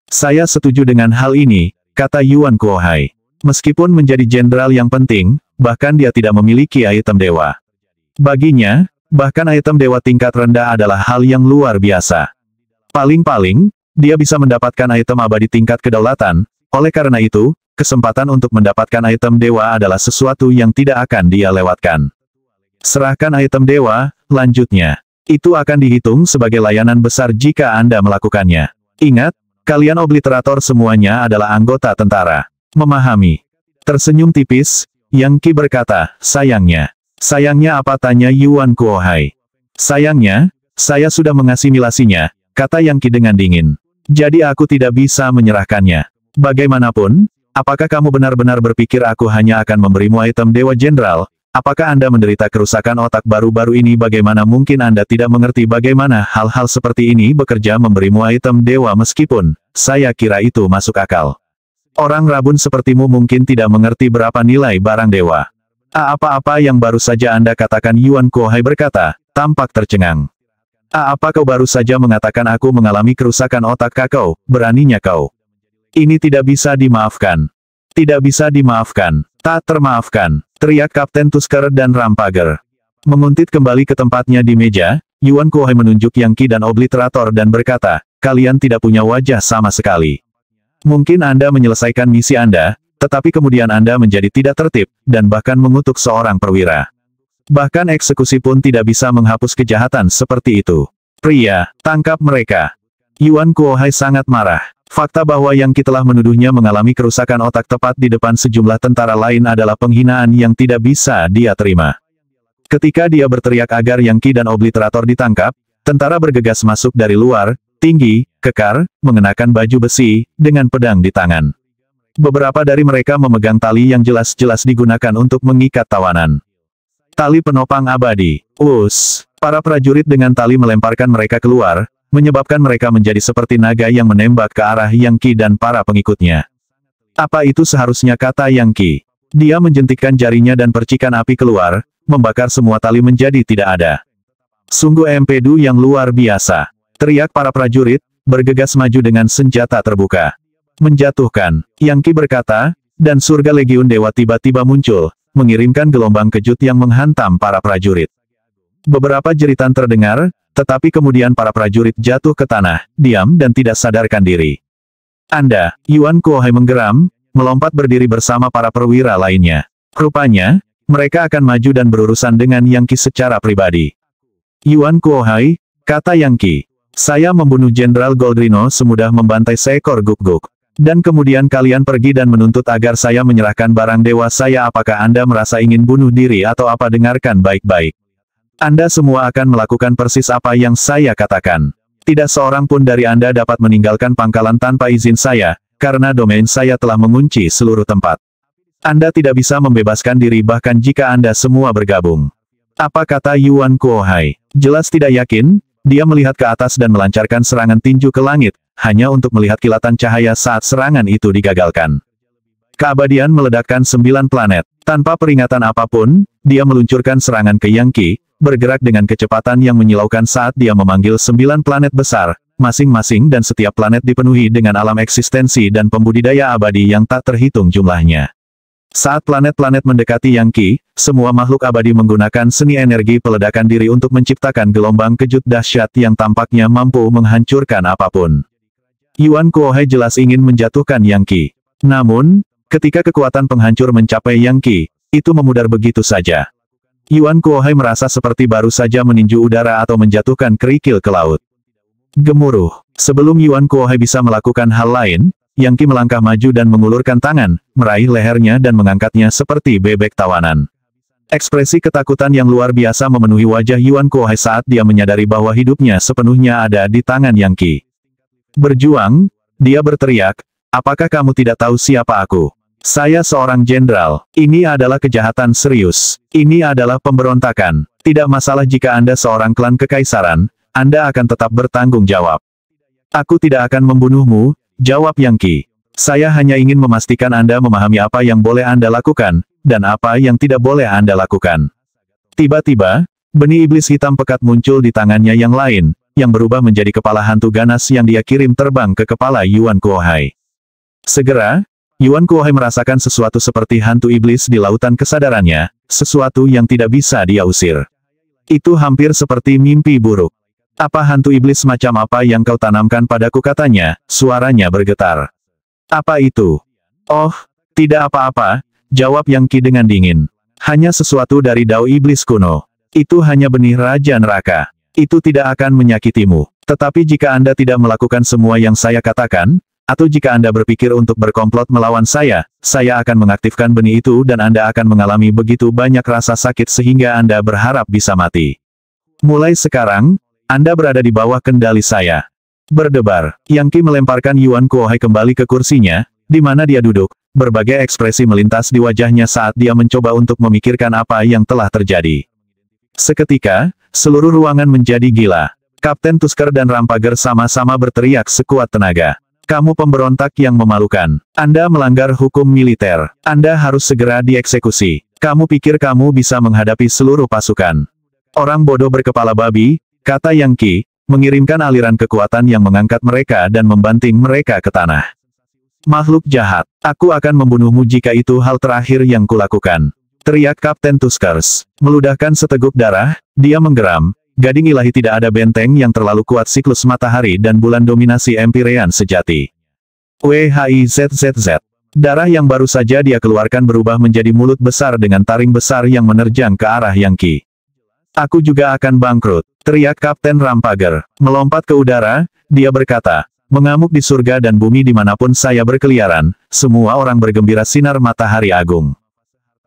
Saya setuju dengan hal ini, kata Yuan Kuohai. Meskipun menjadi jenderal yang penting, bahkan dia tidak memiliki item dewa. Baginya, bahkan item dewa tingkat rendah adalah hal yang luar biasa. Paling-paling, dia bisa mendapatkan item abadi tingkat kedaulatan, oleh karena itu, kesempatan untuk mendapatkan item dewa adalah sesuatu yang tidak akan dia lewatkan. Serahkan item dewa, lanjutnya. Itu akan dihitung sebagai layanan besar jika Anda melakukannya. Ingat, kalian Obliterator semuanya adalah anggota tentara. Memahami. Tersenyum tipis, Yang Qi berkata, sayangnya. Sayangnya apa? Tanya Yuan Kuohai. Sayangnya, saya sudah mengasimilasinya, kata Yang Qi dengan dingin. Jadi aku tidak bisa menyerahkannya. Bagaimanapun, apakah kamu benar-benar berpikir aku hanya akan memberimu item Dewa Jenderal? Apakah Anda menderita kerusakan otak baru-baru ini? Bagaimana mungkin Anda tidak mengerti bagaimana hal-hal seperti ini bekerja? Memberimu item dewa meskipun, saya kira itu masuk akal. Orang rabun sepertimu mungkin tidak mengerti berapa nilai barang dewa. Apa-apa yang baru saja Anda katakan? Yuan Kuohai berkata, tampak tercengang. Apa kau baru saja mengatakan aku mengalami kerusakan otak? Kau, beraninya kau. Ini tidak bisa dimaafkan. Tidak bisa dimaafkan. Tak termaafkan, teriak Kapten Tusker dan Rampager. Menguntit kembali ke tempatnya di meja, Yuan Kuohai menunjuk Yang Qi dan Obliterator dan berkata, kalian tidak punya wajah sama sekali. Mungkin Anda menyelesaikan misi Anda, tetapi kemudian Anda menjadi tidak tertib, dan bahkan mengutuk seorang perwira. Bahkan eksekusi pun tidak bisa menghapus kejahatan seperti itu. Pria, tangkap mereka. Yuan Kuohai sangat marah. Fakta bahwa Yang Qi telah menuduhnya mengalami kerusakan otak tepat di depan sejumlah tentara lain adalah penghinaan yang tidak bisa dia terima. Ketika dia berteriak agar Yang Qi dan Obliterator ditangkap, tentara bergegas masuk dari luar, tinggi, kekar, mengenakan baju besi, dengan pedang di tangan. Beberapa dari mereka memegang tali yang jelas-jelas digunakan untuk mengikat tawanan. Tali penopang abadi. Para prajurit dengan tali melemparkan mereka keluar, menyebabkan mereka menjadi seperti naga yang menembak ke arah Yang Qi dan para pengikutnya. Apa itu seharusnya? Kata Yang Qi. Dia menjentikkan jarinya dan percikan api keluar, membakar semua tali menjadi tidak ada. Sungguh empedu yang luar biasa. Teriak para prajurit, bergegas maju dengan senjata terbuka. Menjatuhkan, Yang Qi berkata, dan surga Legiun Dewa tiba-tiba muncul, mengirimkan gelombang kejut yang menghantam para prajurit. Beberapa jeritan terdengar, tetapi kemudian para prajurit jatuh ke tanah, diam dan tidak sadarkan diri. Anda, Yuan Kuohai menggeram, melompat berdiri bersama para perwira lainnya. Rupanya, mereka akan maju dan berurusan dengan Yang Qi secara pribadi. Yuan Kuohai, kata Yang Qi. Saya membunuh Jenderal Goldrino semudah membantai seekor guk-guk. Dan kemudian kalian pergi dan menuntut agar saya menyerahkan barang dewa saya. Apakah Anda merasa ingin bunuh diri atau apa? Dengarkan baik-baik. Anda semua akan melakukan persis apa yang saya katakan. Tidak seorang pun dari Anda dapat meninggalkan pangkalan tanpa izin saya, karena domain saya telah mengunci seluruh tempat. Anda tidak bisa membebaskan diri bahkan jika Anda semua bergabung. Apa kata Yuan Kuohai? Jelas tidak yakin, dia melihat ke atas dan melancarkan serangan tinju ke langit, hanya untuk melihat kilatan cahaya saat serangan itu digagalkan. Keabadian meledakkan 9 planet. Tanpa peringatan apapun, dia meluncurkan serangan ke Yang Qi, bergerak dengan kecepatan yang menyilaukan saat dia memanggil 9 planet besar, masing-masing dan setiap planet dipenuhi dengan alam eksistensi dan pembudidaya abadi yang tak terhitung jumlahnya. Saat planet-planet mendekati Yang Qi, semua makhluk abadi menggunakan seni energi peledakan diri untuk menciptakan gelombang kejut dahsyat yang tampaknya mampu menghancurkan apapun. Yuan Kuohai jelas ingin menjatuhkan Yang Qi. Namun, ketika kekuatan penghancur mencapai Yang Qi, itu memudar begitu saja. Yuan Kuohai merasa seperti baru saja meninju udara atau menjatuhkan kerikil ke laut. Gemuruh. Sebelum Yuan Kuohai bisa melakukan hal lain, Yang Qi melangkah maju dan mengulurkan tangan, meraih lehernya dan mengangkatnya seperti bebek tawanan. Ekspresi ketakutan yang luar biasa memenuhi wajah Yuan Kuohai saat dia menyadari bahwa hidupnya sepenuhnya ada di tangan Yang Qi. Berjuang, dia berteriak, apakah kamu tidak tahu siapa aku? Saya seorang jenderal. Ini adalah kejahatan serius. Ini adalah pemberontakan. Tidak masalah jika Anda seorang klan kekaisaran, Anda akan tetap bertanggung jawab. Aku tidak akan membunuhmu, jawab Yang Qi. Saya hanya ingin memastikan Anda memahami apa yang boleh Anda lakukan, dan apa yang tidak boleh Anda lakukan. Tiba-tiba, benih iblis hitam pekat muncul di tangannya yang lain, yang berubah menjadi kepala hantu ganas yang dia kirim terbang ke kepala Yuan Kuohai. Segera, Yuan Kuohai merasakan sesuatu seperti hantu iblis di lautan kesadarannya, sesuatu yang tidak bisa dia usir. Itu hampir seperti mimpi buruk. Apa hantu iblis macam apa yang kau tanamkan padaku? Katanya, suaranya bergetar. Apa itu? Oh, tidak apa-apa, jawab Yang Qi dengan dingin. Hanya sesuatu dari dao iblis kuno. Itu hanya benih Raja Neraka. Itu tidak akan menyakitimu. Tetapi jika Anda tidak melakukan semua yang saya katakan, atau jika Anda berpikir untuk berkomplot melawan saya akan mengaktifkan benih itu dan Anda akan mengalami begitu banyak rasa sakit sehingga Anda berharap bisa mati. Mulai sekarang, Anda berada di bawah kendali saya. Berdebar, Yang Qi melemparkan Yuan Kuohai kembali ke kursinya, di mana dia duduk. Berbagai ekspresi melintas di wajahnya saat dia mencoba untuk memikirkan apa yang telah terjadi. Seketika, seluruh ruangan menjadi gila. Kapten Tusker dan Rampager sama-sama berteriak sekuat tenaga. Kamu pemberontak yang memalukan. Anda melanggar hukum militer. Anda harus segera dieksekusi. Kamu pikir kamu bisa menghadapi seluruh pasukan? Orang bodoh berkepala babi, kata Yang Qi, mengirimkan aliran kekuatan yang mengangkat mereka dan membanting mereka ke tanah. Makhluk jahat, aku akan membunuhmu jika itu hal terakhir yang kulakukan. Teriak Kapten Tuskers. Meludahkan seteguk darah, dia menggeram. Gading ilahi tidak ada benteng yang terlalu kuat siklus matahari dan bulan dominasi Empyrean sejati. WHIZZZ. Darah yang baru saja dia keluarkan berubah menjadi mulut besar dengan taring besar yang menerjang ke arah Yang Qi. Aku juga akan bangkrut, teriak Kapten Rampager. Melompat ke udara, dia berkata, mengamuk di surga dan bumi dimanapun saya berkeliaran, semua orang bergembira sinar matahari agung.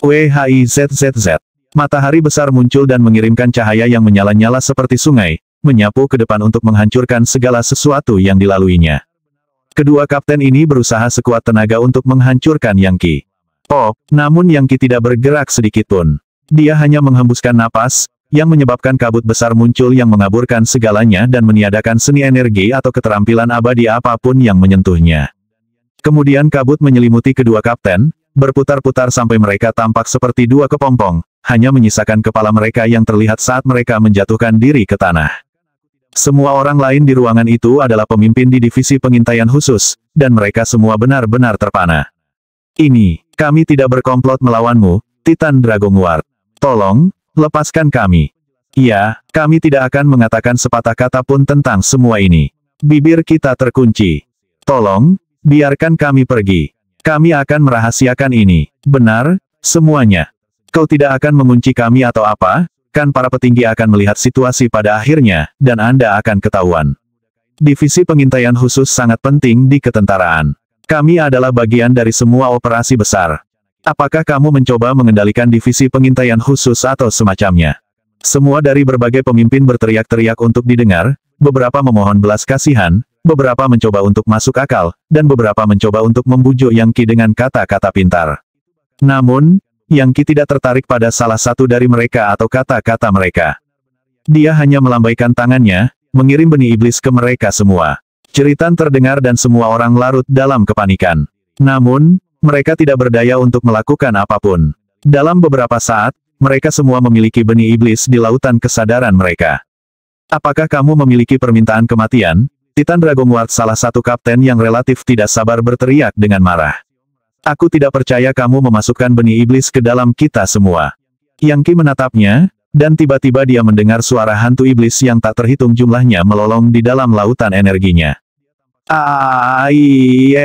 WHIZZZ. Matahari besar muncul dan mengirimkan cahaya yang menyala-nyala seperti sungai, menyapu ke depan untuk menghancurkan segala sesuatu yang dilaluinya. Kedua kapten ini berusaha sekuat tenaga untuk menghancurkan Yang Qi. Oh, namun Yang Qi tidak bergerak sedikitpun. Dia hanya menghembuskan napas, yang menyebabkan kabut besar muncul yang mengaburkan segalanya dan meniadakan seni energi atau keterampilan abadi apapun yang menyentuhnya. Kemudian kabut menyelimuti kedua kapten, berputar-putar sampai mereka tampak seperti dua kepompong, hanya menyisakan kepala mereka yang terlihat saat mereka menjatuhkan diri ke tanah. Semua orang lain di ruangan itu adalah pemimpin di divisi pengintaian khusus, dan mereka semua benar-benar terpana. Ini, kami tidak berkomplot melawanmu, Titan Dragonguard. Tolong, lepaskan kami. Iya, kami tidak akan mengatakan sepatah kata pun tentang semua ini. Bibir kita terkunci. Tolong, biarkan kami pergi. Kami akan merahasiakan ini. Benar, Semuanya. Kau tidak akan mengunci kami atau apa, kan para petinggi akan melihat situasi pada akhirnya, dan Anda akan ketahuan. Divisi pengintaian khusus sangat penting di ketentaraan. Kami adalah bagian dari semua operasi besar. Apakah kamu mencoba mengendalikan divisi pengintaian khusus atau semacamnya? Semua dari berbagai pemimpin berteriak-teriak untuk didengar, beberapa memohon belas kasihan, beberapa mencoba untuk masuk akal, dan beberapa mencoba untuk membujuk Yang Qi dengan kata-kata pintar. Namun, Yang Qi tidak tertarik pada salah satu dari mereka atau kata-kata mereka. Dia hanya melambaikan tangannya, mengirim benih iblis ke mereka semua. Jeritan terdengar dan semua orang larut dalam kepanikan. Namun, mereka tidak berdaya untuk melakukan apapun. Dalam beberapa saat, mereka semua memiliki benih iblis di lautan kesadaran mereka. Apakah kamu memiliki permintaan kematian? Titan Dragonward, salah satu kapten yang relatif tidak sabar, berteriak dengan marah. Aku tidak percaya kamu memasukkan benih iblis ke dalam kita semua. Yang Qi menatapnya, dan tiba-tiba dia mendengar suara hantu iblis yang tak terhitung jumlahnya melolong di dalam lautan energinya. Aiiii!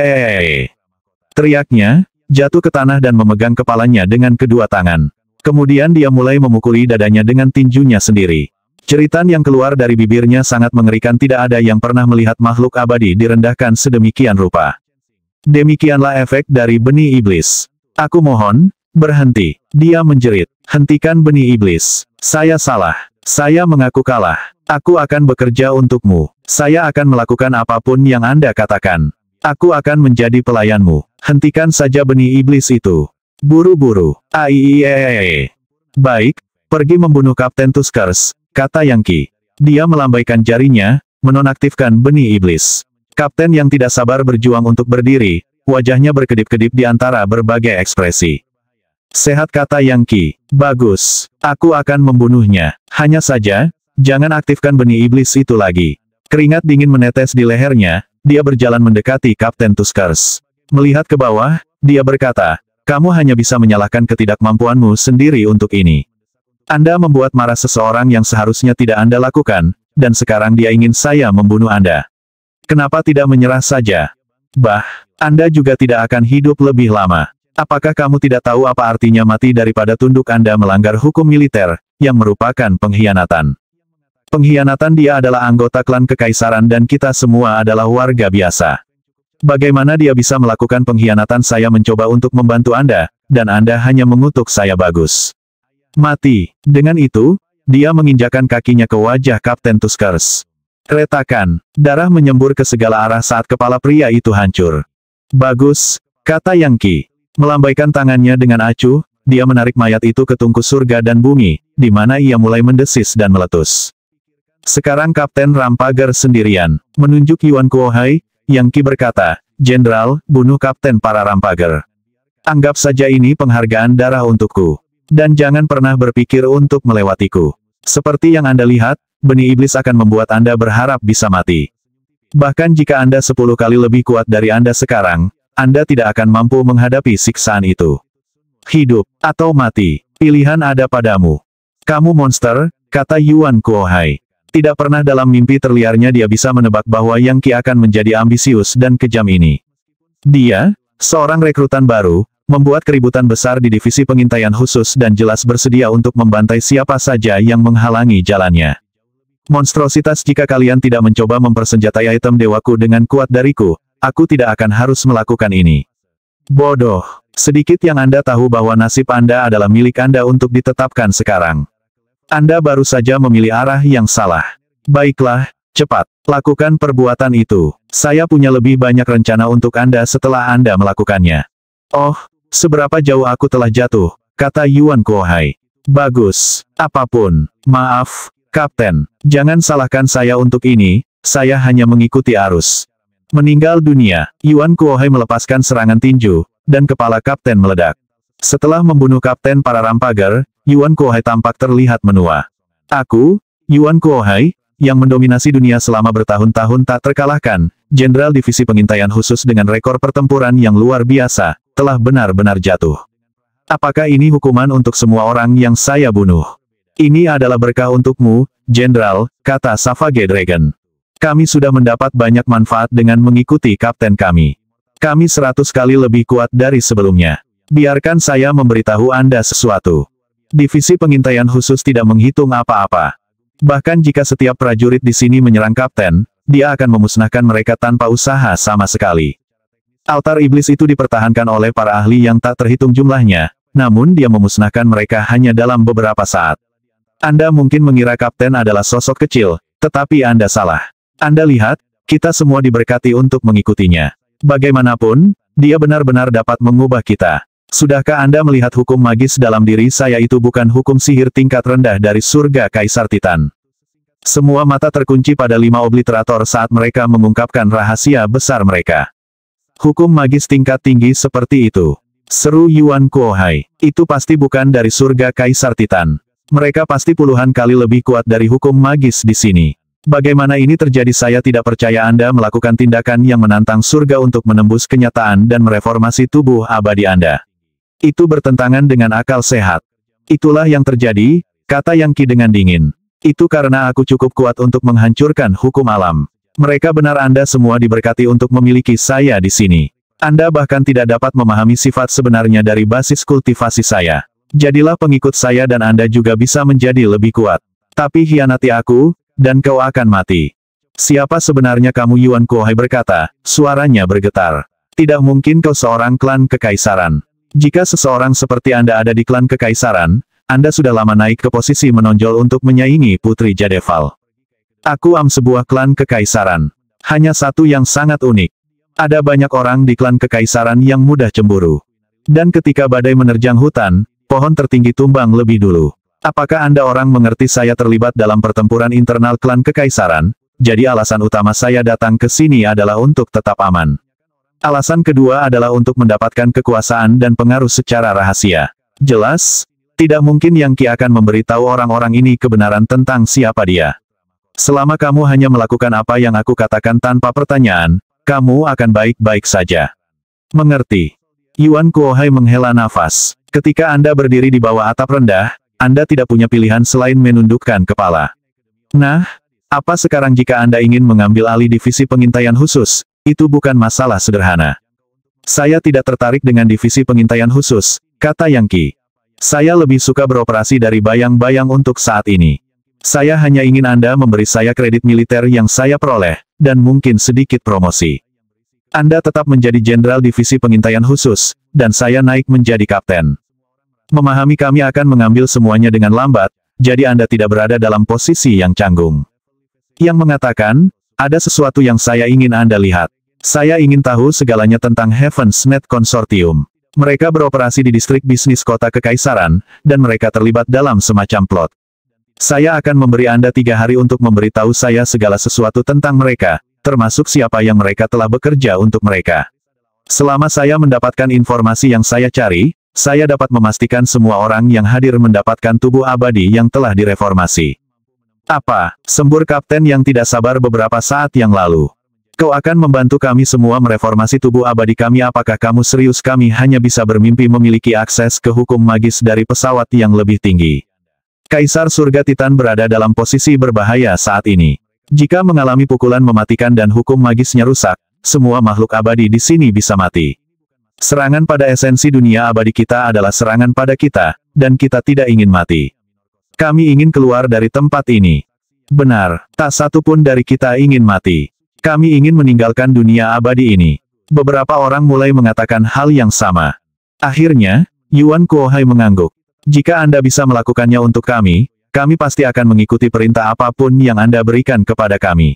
Teriaknya, jatuh ke tanah dan memegang kepalanya dengan kedua tangan. Kemudian dia mulai memukuli dadanya dengan tinjunya sendiri. Jeritan yang keluar dari bibirnya sangat mengerikan, tidak ada yang pernah melihat makhluk abadi direndahkan sedemikian rupa. Demikianlah efek dari benih iblis. Aku mohon, berhenti. Dia menjerit. Hentikan benih iblis. Saya salah. Saya mengaku kalah. Aku akan bekerja untukmu. Saya akan melakukan apapun yang Anda katakan. Aku akan menjadi pelayanmu. Hentikan saja benih iblis itu. Buru-buru. Aiiii. Baik, pergi membunuh Kapten Tuskers, kata Yang Qi. Dia melambaikan jarinya, menonaktifkan benih iblis. Kapten yang tidak sabar berjuang untuk berdiri, wajahnya berkedip-kedip di antara berbagai ekspresi. Sehat, kata Yang Qi. Bagus. Aku akan membunuhnya. Hanya saja, jangan aktifkan benih iblis itu lagi. Keringat dingin menetes di lehernya, dia berjalan mendekati Kapten Tuskers. Melihat ke bawah, dia berkata, kamu hanya bisa menyalahkan ketidakmampuanmu sendiri untuk ini. Anda membuat marah seseorang yang seharusnya tidak Anda lakukan, dan sekarang dia ingin saya membunuh Anda. Kenapa tidak menyerah saja? Anda juga tidak akan hidup lebih lama. Apakah kamu tidak tahu apa artinya mati daripada tunduk? Anda melanggar hukum militer, yang merupakan pengkhianatan. Pengkhianatan. Dia adalah anggota klan kekaisaran dan kita semua adalah warga biasa. Bagaimana dia bisa melakukan pengkhianatan? Saya mencoba untuk membantu Anda, dan Anda hanya mengutuk saya. Bagus. Mati. Dengan itu, dia menginjakkan kakinya ke wajah Kapten Tuskers. Retakan. Darah menyembur ke segala arah saat kepala pria itu hancur. Bagus, kata Yang Qi. Melambaikan tangannya dengan acuh, dia menarik mayat itu ke tungku surga dan bumi, di mana ia mulai mendesis dan meletus. Sekarang Kapten Rampager sendirian. Menunjuk Yuan Kuohai, Yang Qi berkata, Jenderal, bunuh Kapten para Rampager. Anggap saja ini penghargaan darah untukku. Dan jangan pernah berpikir untuk melewatiku. Seperti yang Anda lihat, benih iblis akan membuat Anda berharap bisa mati. Bahkan jika Anda 10 kali lebih kuat dari Anda sekarang, Anda tidak akan mampu menghadapi siksaan itu. Hidup, atau mati, pilihan ada padamu. Kamu monster, kata Yuan Kuohai. Tidak pernah dalam mimpi terliarnya dia bisa menebak bahwa Yang Qi akan menjadi ambisius dan kejam ini. Dia, seorang rekrutan baru, membuat keributan besar di divisi pengintaian khusus dan jelas bersedia untuk membantai siapa saja yang menghalangi jalannya. Monstrositas, jika kalian tidak mencoba mempersenjatai item dewaku dengan kuat dariku, aku tidak akan harus melakukan ini. Bodoh. Sedikit yang Anda tahu bahwa nasib Anda adalah milik Anda untuk ditetapkan sekarang. Anda baru saja memilih arah yang salah. Baiklah, cepat, lakukan perbuatan itu. Saya punya lebih banyak rencana untuk Anda setelah Anda melakukannya. Oh, seberapa jauh aku telah jatuh, kata Yuan Kuohai. Bagus, apapun. Maaf, Kapten, jangan salahkan saya untuk ini, saya hanya mengikuti arus. Meninggal dunia, Yuan Kuohai melepaskan serangan tinju, dan kepala Kapten meledak. Setelah membunuh Kapten para Rampager, Yuan Kuohai tampak terlihat menua. Aku, Yuan Kuohai, yang mendominasi dunia selama bertahun-tahun tak terkalahkan, Jenderal Divisi Pengintaian Khusus dengan rekor pertempuran yang luar biasa, telah benar-benar jatuh. Apakah ini hukuman untuk semua orang yang saya bunuh? Ini adalah berkah untukmu, Jenderal, kata Savage Dragon. Kami sudah mendapat banyak manfaat dengan mengikuti kapten kami. Kami 100 kali lebih kuat dari sebelumnya. Biarkan saya memberitahu Anda sesuatu. Divisi pengintaian khusus tidak menghitung apa-apa. Bahkan jika setiap prajurit di sini menyerang kapten, dia akan memusnahkan mereka tanpa usaha sama sekali. Altar iblis itu dipertahankan oleh para ahli yang tak terhitung jumlahnya, namun dia memusnahkan mereka hanya dalam beberapa saat. Anda mungkin mengira kapten adalah sosok kecil, tetapi Anda salah. Anda lihat, kita semua diberkati untuk mengikutinya. Bagaimanapun, dia benar-benar dapat mengubah kita. Sudahkah Anda melihat hukum magis dalam diri saya itu bukan hukum sihir tingkat rendah dari surga Kaisar Titan? Semua mata terkunci pada 5 obliterator saat mereka mengungkapkan rahasia besar mereka. Hukum magis tingkat tinggi seperti itu. Seru Yuan Kuohai. Itu pasti bukan dari surga Kaisar Titan. Mereka pasti puluhan kali lebih kuat dari hukum magis di sini. Bagaimana ini terjadi? Saya tidak percaya Anda melakukan tindakan yang menantang surga untuk menembus kenyataan dan mereformasi tubuh abadi Anda. Itu bertentangan dengan akal sehat. Itulah yang terjadi, kata Yang Qi dengan dingin. Itu karena aku cukup kuat untuk menghancurkan hukum alam. Mereka benar, Anda semua diberkati untuk memiliki saya di sini. Anda bahkan tidak dapat memahami sifat sebenarnya dari basis kultivasi saya. Jadilah pengikut saya dan Anda juga bisa menjadi lebih kuat. Tapi hianati aku, dan kau akan mati. Siapa sebenarnya kamu? Yuan Kuohai berkata, suaranya bergetar. Tidak mungkin kau seorang klan kekaisaran. Jika seseorang seperti Anda ada di klan kekaisaran, Anda sudah lama naik ke posisi menonjol untuk menyaingi Putri Jadeval. Aku sebuah klan kekaisaran. Hanya satu yang sangat unik. Ada banyak orang di klan kekaisaran yang mudah cemburu. Dan ketika badai menerjang hutan, pohon tertinggi tumbang lebih dulu. Apakah Anda orang mengerti saya terlibat dalam pertempuran internal klan kekaisaran? Jadi alasan utama saya datang ke sini adalah untuk tetap aman. Alasan kedua adalah untuk mendapatkan kekuasaan dan pengaruh secara rahasia. Jelas, tidak mungkin Yang Qi akan memberitahu orang-orang ini kebenaran tentang siapa dia. Selama kamu hanya melakukan apa yang aku katakan tanpa pertanyaan, kamu akan baik-baik saja. Mengerti? Yuan Kuohai menghela nafas. Ketika Anda berdiri di bawah atap rendah, Anda tidak punya pilihan selain menundukkan kepala. Nah, apa sekarang jika Anda ingin mengambil alih divisi pengintaian khusus? Itu bukan masalah sederhana. Saya tidak tertarik dengan divisi pengintaian khusus, kata Yang Qi. Saya lebih suka beroperasi dari bayang-bayang untuk saat ini. Saya hanya ingin Anda memberi saya kredit militer yang saya peroleh, dan mungkin sedikit promosi. Anda tetap menjadi jenderal divisi pengintaian khusus, dan saya naik menjadi kapten. Memahami kami akan mengambil semuanya dengan lambat, jadi Anda tidak berada dalam posisi yang canggung. Yang mengatakan, ada sesuatu yang saya ingin Anda lihat. Saya ingin tahu segalanya tentang Heaven's Net Consortium. Mereka beroperasi di distrik bisnis kota kekaisaran, dan mereka terlibat dalam semacam plot. Saya akan memberi Anda 3 hari untuk memberitahu saya segala sesuatu tentang mereka, termasuk siapa yang mereka telah bekerja untuk mereka. Selama saya mendapatkan informasi yang saya cari, saya dapat memastikan semua orang yang hadir mendapatkan tubuh abadi yang telah direformasi. Apa? Sembur kapten yang tidak sabar beberapa saat yang lalu. Kau akan membantu kami semua mereformasi tubuh abadi kami. Apakah kamu serius? Kami hanya bisa bermimpi memiliki akses ke hukum magis dari pesawat yang lebih tinggi. Kaisar Surga Titan berada dalam posisi berbahaya saat ini. Jika mengalami pukulan mematikan dan hukum magisnya rusak, semua makhluk abadi di sini bisa mati. Serangan pada esensi dunia abadi kita adalah serangan pada kita, dan kita tidak ingin mati. Kami ingin keluar dari tempat ini. Benar, tak satu pun dari kita ingin mati. Kami ingin meninggalkan dunia abadi ini. Beberapa orang mulai mengatakan hal yang sama. Akhirnya, Yuan Kuohai mengangguk. Jika Anda bisa melakukannya untuk kami pasti akan mengikuti perintah apapun yang Anda berikan kepada kami.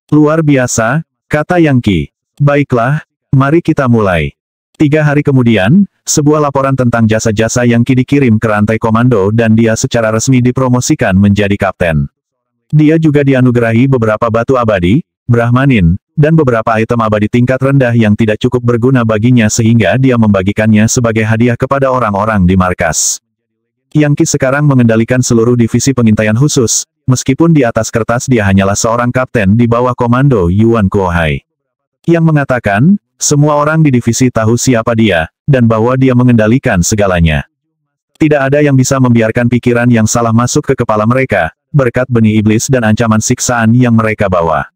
Luar biasa, kata Yang Qi. Baiklah, mari kita mulai. 3 hari kemudian, sebuah laporan tentang jasa-jasa Yang Qi dikirim ke rantai komando dan dia secara resmi dipromosikan menjadi kapten. Dia juga dianugerahi beberapa batu abadi, Brahmanin, dan beberapa item abadi tingkat rendah yang tidak cukup berguna baginya sehingga dia membagikannya sebagai hadiah kepada orang-orang di markas. Yang Qi sekarang mengendalikan seluruh divisi pengintaian khusus, meskipun di atas kertas dia hanyalah seorang kapten di bawah komando Yuan Kuohai. Yang mengatakan, semua orang di divisi tahu siapa dia, dan bahwa dia mengendalikan segalanya. Tidak ada yang bisa membiarkan pikiran yang salah masuk ke kepala mereka, berkat benih iblis dan ancaman siksaan yang mereka bawa.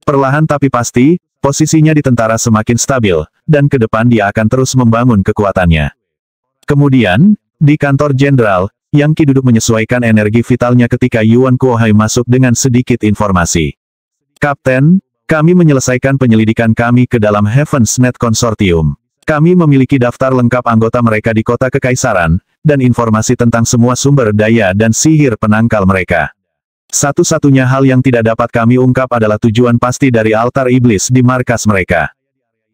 Perlahan tapi pasti, posisinya di tentara semakin stabil, dan ke depan dia akan terus membangun kekuatannya. Kemudian, di kantor jenderal, Yang Qi duduk menyesuaikan energi vitalnya ketika Yuan Kuohai masuk dengan sedikit informasi. Kapten, kami menyelesaikan penyelidikan kami ke dalam Heaven's Net Consortium. Kami memiliki daftar lengkap anggota mereka di kota kekaisaran, dan informasi tentang semua sumber daya dan sihir penangkal mereka. Satu-satunya hal yang tidak dapat kami ungkap adalah tujuan pasti dari altar iblis di markas mereka.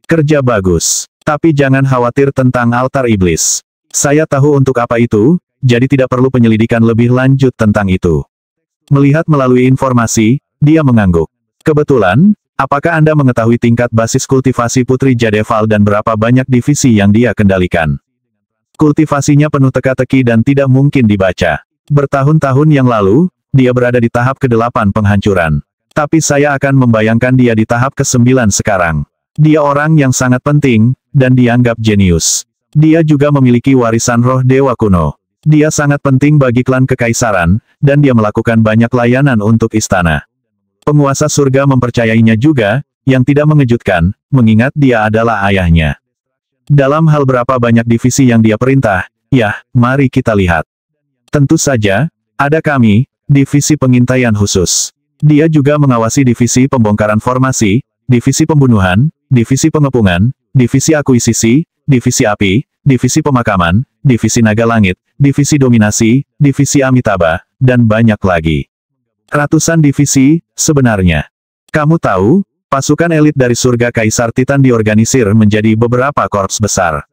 Kerja bagus. Tapi jangan khawatir tentang altar iblis. Saya tahu untuk apa itu, jadi tidak perlu penyelidikan lebih lanjut tentang itu. Melihat melalui informasi, dia mengangguk. Kebetulan, apakah Anda mengetahui tingkat basis kultivasi Putri Jadeval dan berapa banyak divisi yang dia kendalikan? Kultivasinya penuh teka-teki dan tidak mungkin dibaca. Bertahun-tahun yang lalu, dia berada di tahap ke-8 penghancuran. Tapi saya akan membayangkan dia di tahap ke-9 sekarang. Dia orang yang sangat penting, dan dianggap jenius. Dia juga memiliki warisan roh dewa kuno. Dia sangat penting bagi klan kekaisaran, dan dia melakukan banyak layanan untuk istana. Penguasa surga mempercayainya juga, yang tidak mengejutkan, mengingat dia adalah ayahnya. Dalam hal berapa banyak divisi yang dia perintah, ya, mari kita lihat. Tentu saja, ada kami, divisi pengintaian khusus. Dia juga mengawasi divisi pembongkaran formasi, divisi pembunuhan, divisi pengepungan, divisi akuisisi, divisi api, divisi pemakaman, divisi naga langit, divisi dominasi, divisi Amitabha, dan banyak lagi. Ratusan divisi, sebenarnya. Kamu tahu, pasukan elit dari surga Kaisar Titan diorganisir menjadi beberapa korps besar.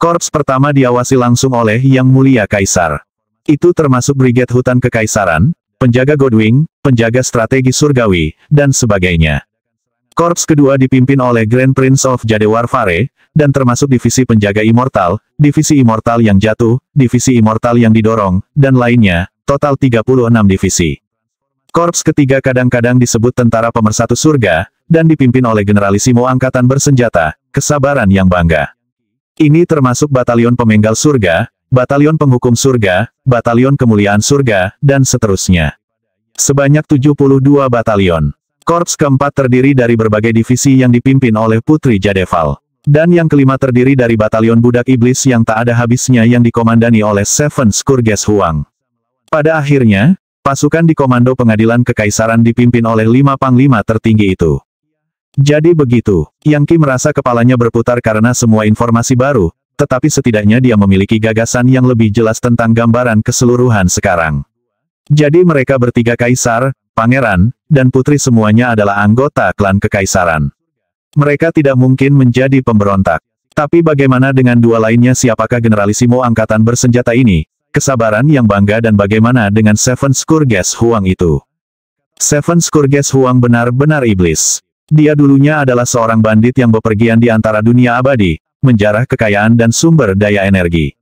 Korps pertama diawasi langsung oleh Yang Mulia Kaisar. Itu termasuk Brigade Hutan Kekaisaran, penjaga Godwing, penjaga strategi surgawi, dan sebagainya. Korps kedua dipimpin oleh Grand Prince of Jadewarfare, dan termasuk divisi penjaga immortal, divisi immortal yang jatuh, divisi immortal yang didorong, dan lainnya, total 36 divisi. Korps ketiga kadang-kadang disebut tentara pemersatu surga, dan dipimpin oleh Generalisimo Angkatan Bersenjata, Kesabaran yang Bangga. Ini termasuk Batalion Pemenggal Surga, Batalion Penghukum Surga, Batalion Kemuliaan Surga, dan seterusnya. Sebanyak 72 batalion. Korps keempat terdiri dari berbagai divisi yang dipimpin oleh Putri Jadeval. Dan yang kelima terdiri dari Batalion Budak Iblis yang tak ada habisnya yang dikomandani oleh Seven Scourges Huang. Pada akhirnya, pasukan di Komando Pengadilan Kekaisaran dipimpin oleh 5 panglima tertinggi itu. Jadi begitu, Yang Qi merasa kepalanya berputar karena semua informasi baru, tetapi setidaknya dia memiliki gagasan yang lebih jelas tentang gambaran keseluruhan sekarang. Jadi mereka bertiga kaisar, pangeran, dan putri semuanya adalah anggota klan kekaisaran. Mereka tidak mungkin menjadi pemberontak. Tapi bagaimana dengan dua lainnya? Siapakah Generalisimo Angkatan Bersenjata ini, Kesabaran yang Bangga, dan bagaimana dengan Seven Scourges Huang itu? Seven Scourges Huang benar-benar iblis. Dia dulunya adalah seorang bandit yang bepergian di antara dunia abadi, menjarah kekayaan dan sumber daya energi.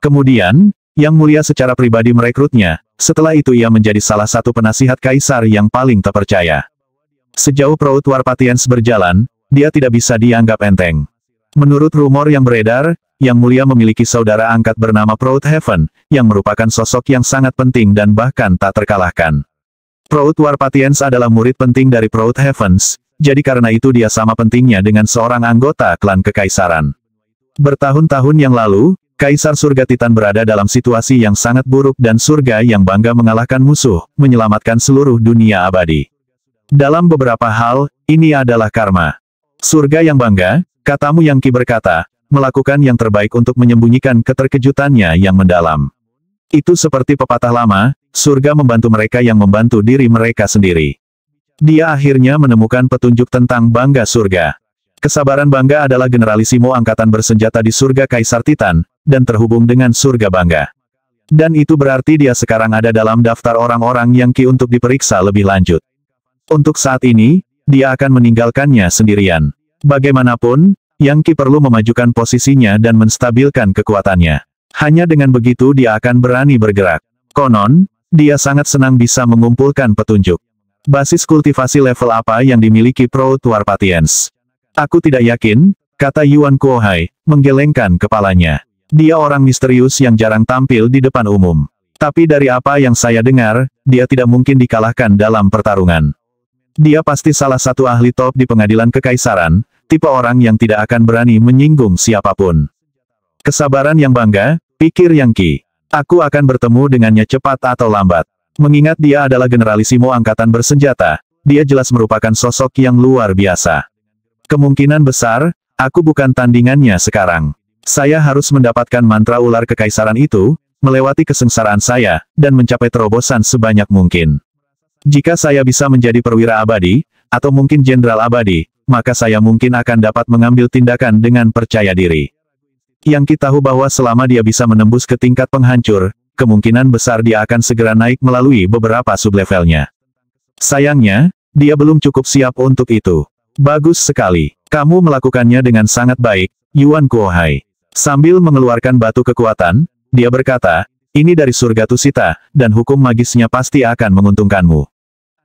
Kemudian, Yang Mulia secara pribadi merekrutnya, setelah itu ia menjadi salah satu penasihat kaisar yang paling terpercaya. Sejauh Proud Warpatiens berjalan, dia tidak bisa dianggap enteng. Menurut rumor yang beredar, Yang Mulia memiliki saudara angkat bernama Proud Heaven, yang merupakan sosok yang sangat penting dan bahkan tak terkalahkan. Proud Warpatiens adalah murid penting dari Proud Heavens, jadi karena itu dia sama pentingnya dengan seorang anggota klan kekaisaran. Bertahun-tahun yang lalu, Kaisar Surga Titan berada dalam situasi yang sangat buruk dan surga yang bangga mengalahkan musuh, menyelamatkan seluruh dunia abadi. Dalam beberapa hal, ini adalah karma. Surga yang bangga, katamu Yang Qi berkata, melakukan yang terbaik untuk menyembunyikan keterkejutannya yang mendalam. Itu seperti pepatah lama, surga membantu mereka yang membantu diri mereka sendiri. Dia akhirnya menemukan petunjuk tentang bangga surga. Kesabaran Bangga adalah Generalisimo Angkatan Bersenjata di surga Kaisar Titan, dan terhubung dengan surga Bangga. Dan itu berarti dia sekarang ada dalam daftar orang-orang Yang Qi untuk diperiksa lebih lanjut. Untuk saat ini, dia akan meninggalkannya sendirian. Bagaimanapun, Yang Qi perlu memajukan posisinya dan menstabilkan kekuatannya. Hanya dengan begitu dia akan berani bergerak. Konon, dia sangat senang bisa mengumpulkan petunjuk. Basis kultivasi level apa yang dimiliki Proud Warpatiens? Aku tidak yakin, kata Yuan Kuohai, menggelengkan kepalanya. Dia orang misterius yang jarang tampil di depan umum. Tapi dari apa yang saya dengar, dia tidak mungkin dikalahkan dalam pertarungan. Dia pasti salah satu ahli top di pengadilan kekaisaran, tipe orang yang tidak akan berani menyinggung siapapun. Kesabaran yang bangga, pikir Yang Qi. Aku akan bertemu dengannya cepat atau lambat. Mengingat dia adalah generalisimo angkatan bersenjata, dia jelas merupakan sosok yang luar biasa. Kemungkinan besar, aku bukan tandingannya sekarang. Saya harus mendapatkan mantra ular kekaisaran itu, melewati kesengsaraan saya, dan mencapai terobosan sebanyak mungkin. Jika saya bisa menjadi perwira abadi, atau mungkin jenderal abadi, maka saya mungkin akan dapat mengambil tindakan dengan percaya diri. Yang kita tahu bahwa selama dia bisa menembus ke tingkat penghancur, kemungkinan besar dia akan segera naik melalui beberapa sublevelnya. Sayangnya, dia belum cukup siap untuk itu. Bagus sekali. Kamu melakukannya dengan sangat baik, Yuan Kuohai. Sambil mengeluarkan batu kekuatan, dia berkata, ini dari surga Tusita, dan hukum magisnya pasti akan menguntungkanmu.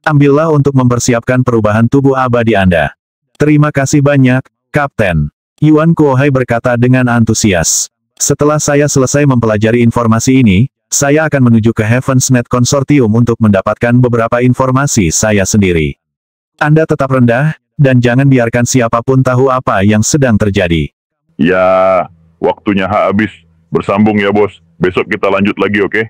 Ambillah untuk mempersiapkan perubahan tubuh abadi Anda. Terima kasih banyak, Kapten. Yuan Kuohai berkata dengan antusias. Setelah saya selesai mempelajari informasi ini, saya akan menuju ke Heaven's Net Consortium untuk mendapatkan beberapa informasi saya sendiri. Anda tetap rendah, dan jangan biarkan siapapun tahu apa yang sedang terjadi. Ya, waktunya habis. Bersambung ya bos. Besok kita lanjut lagi, oke?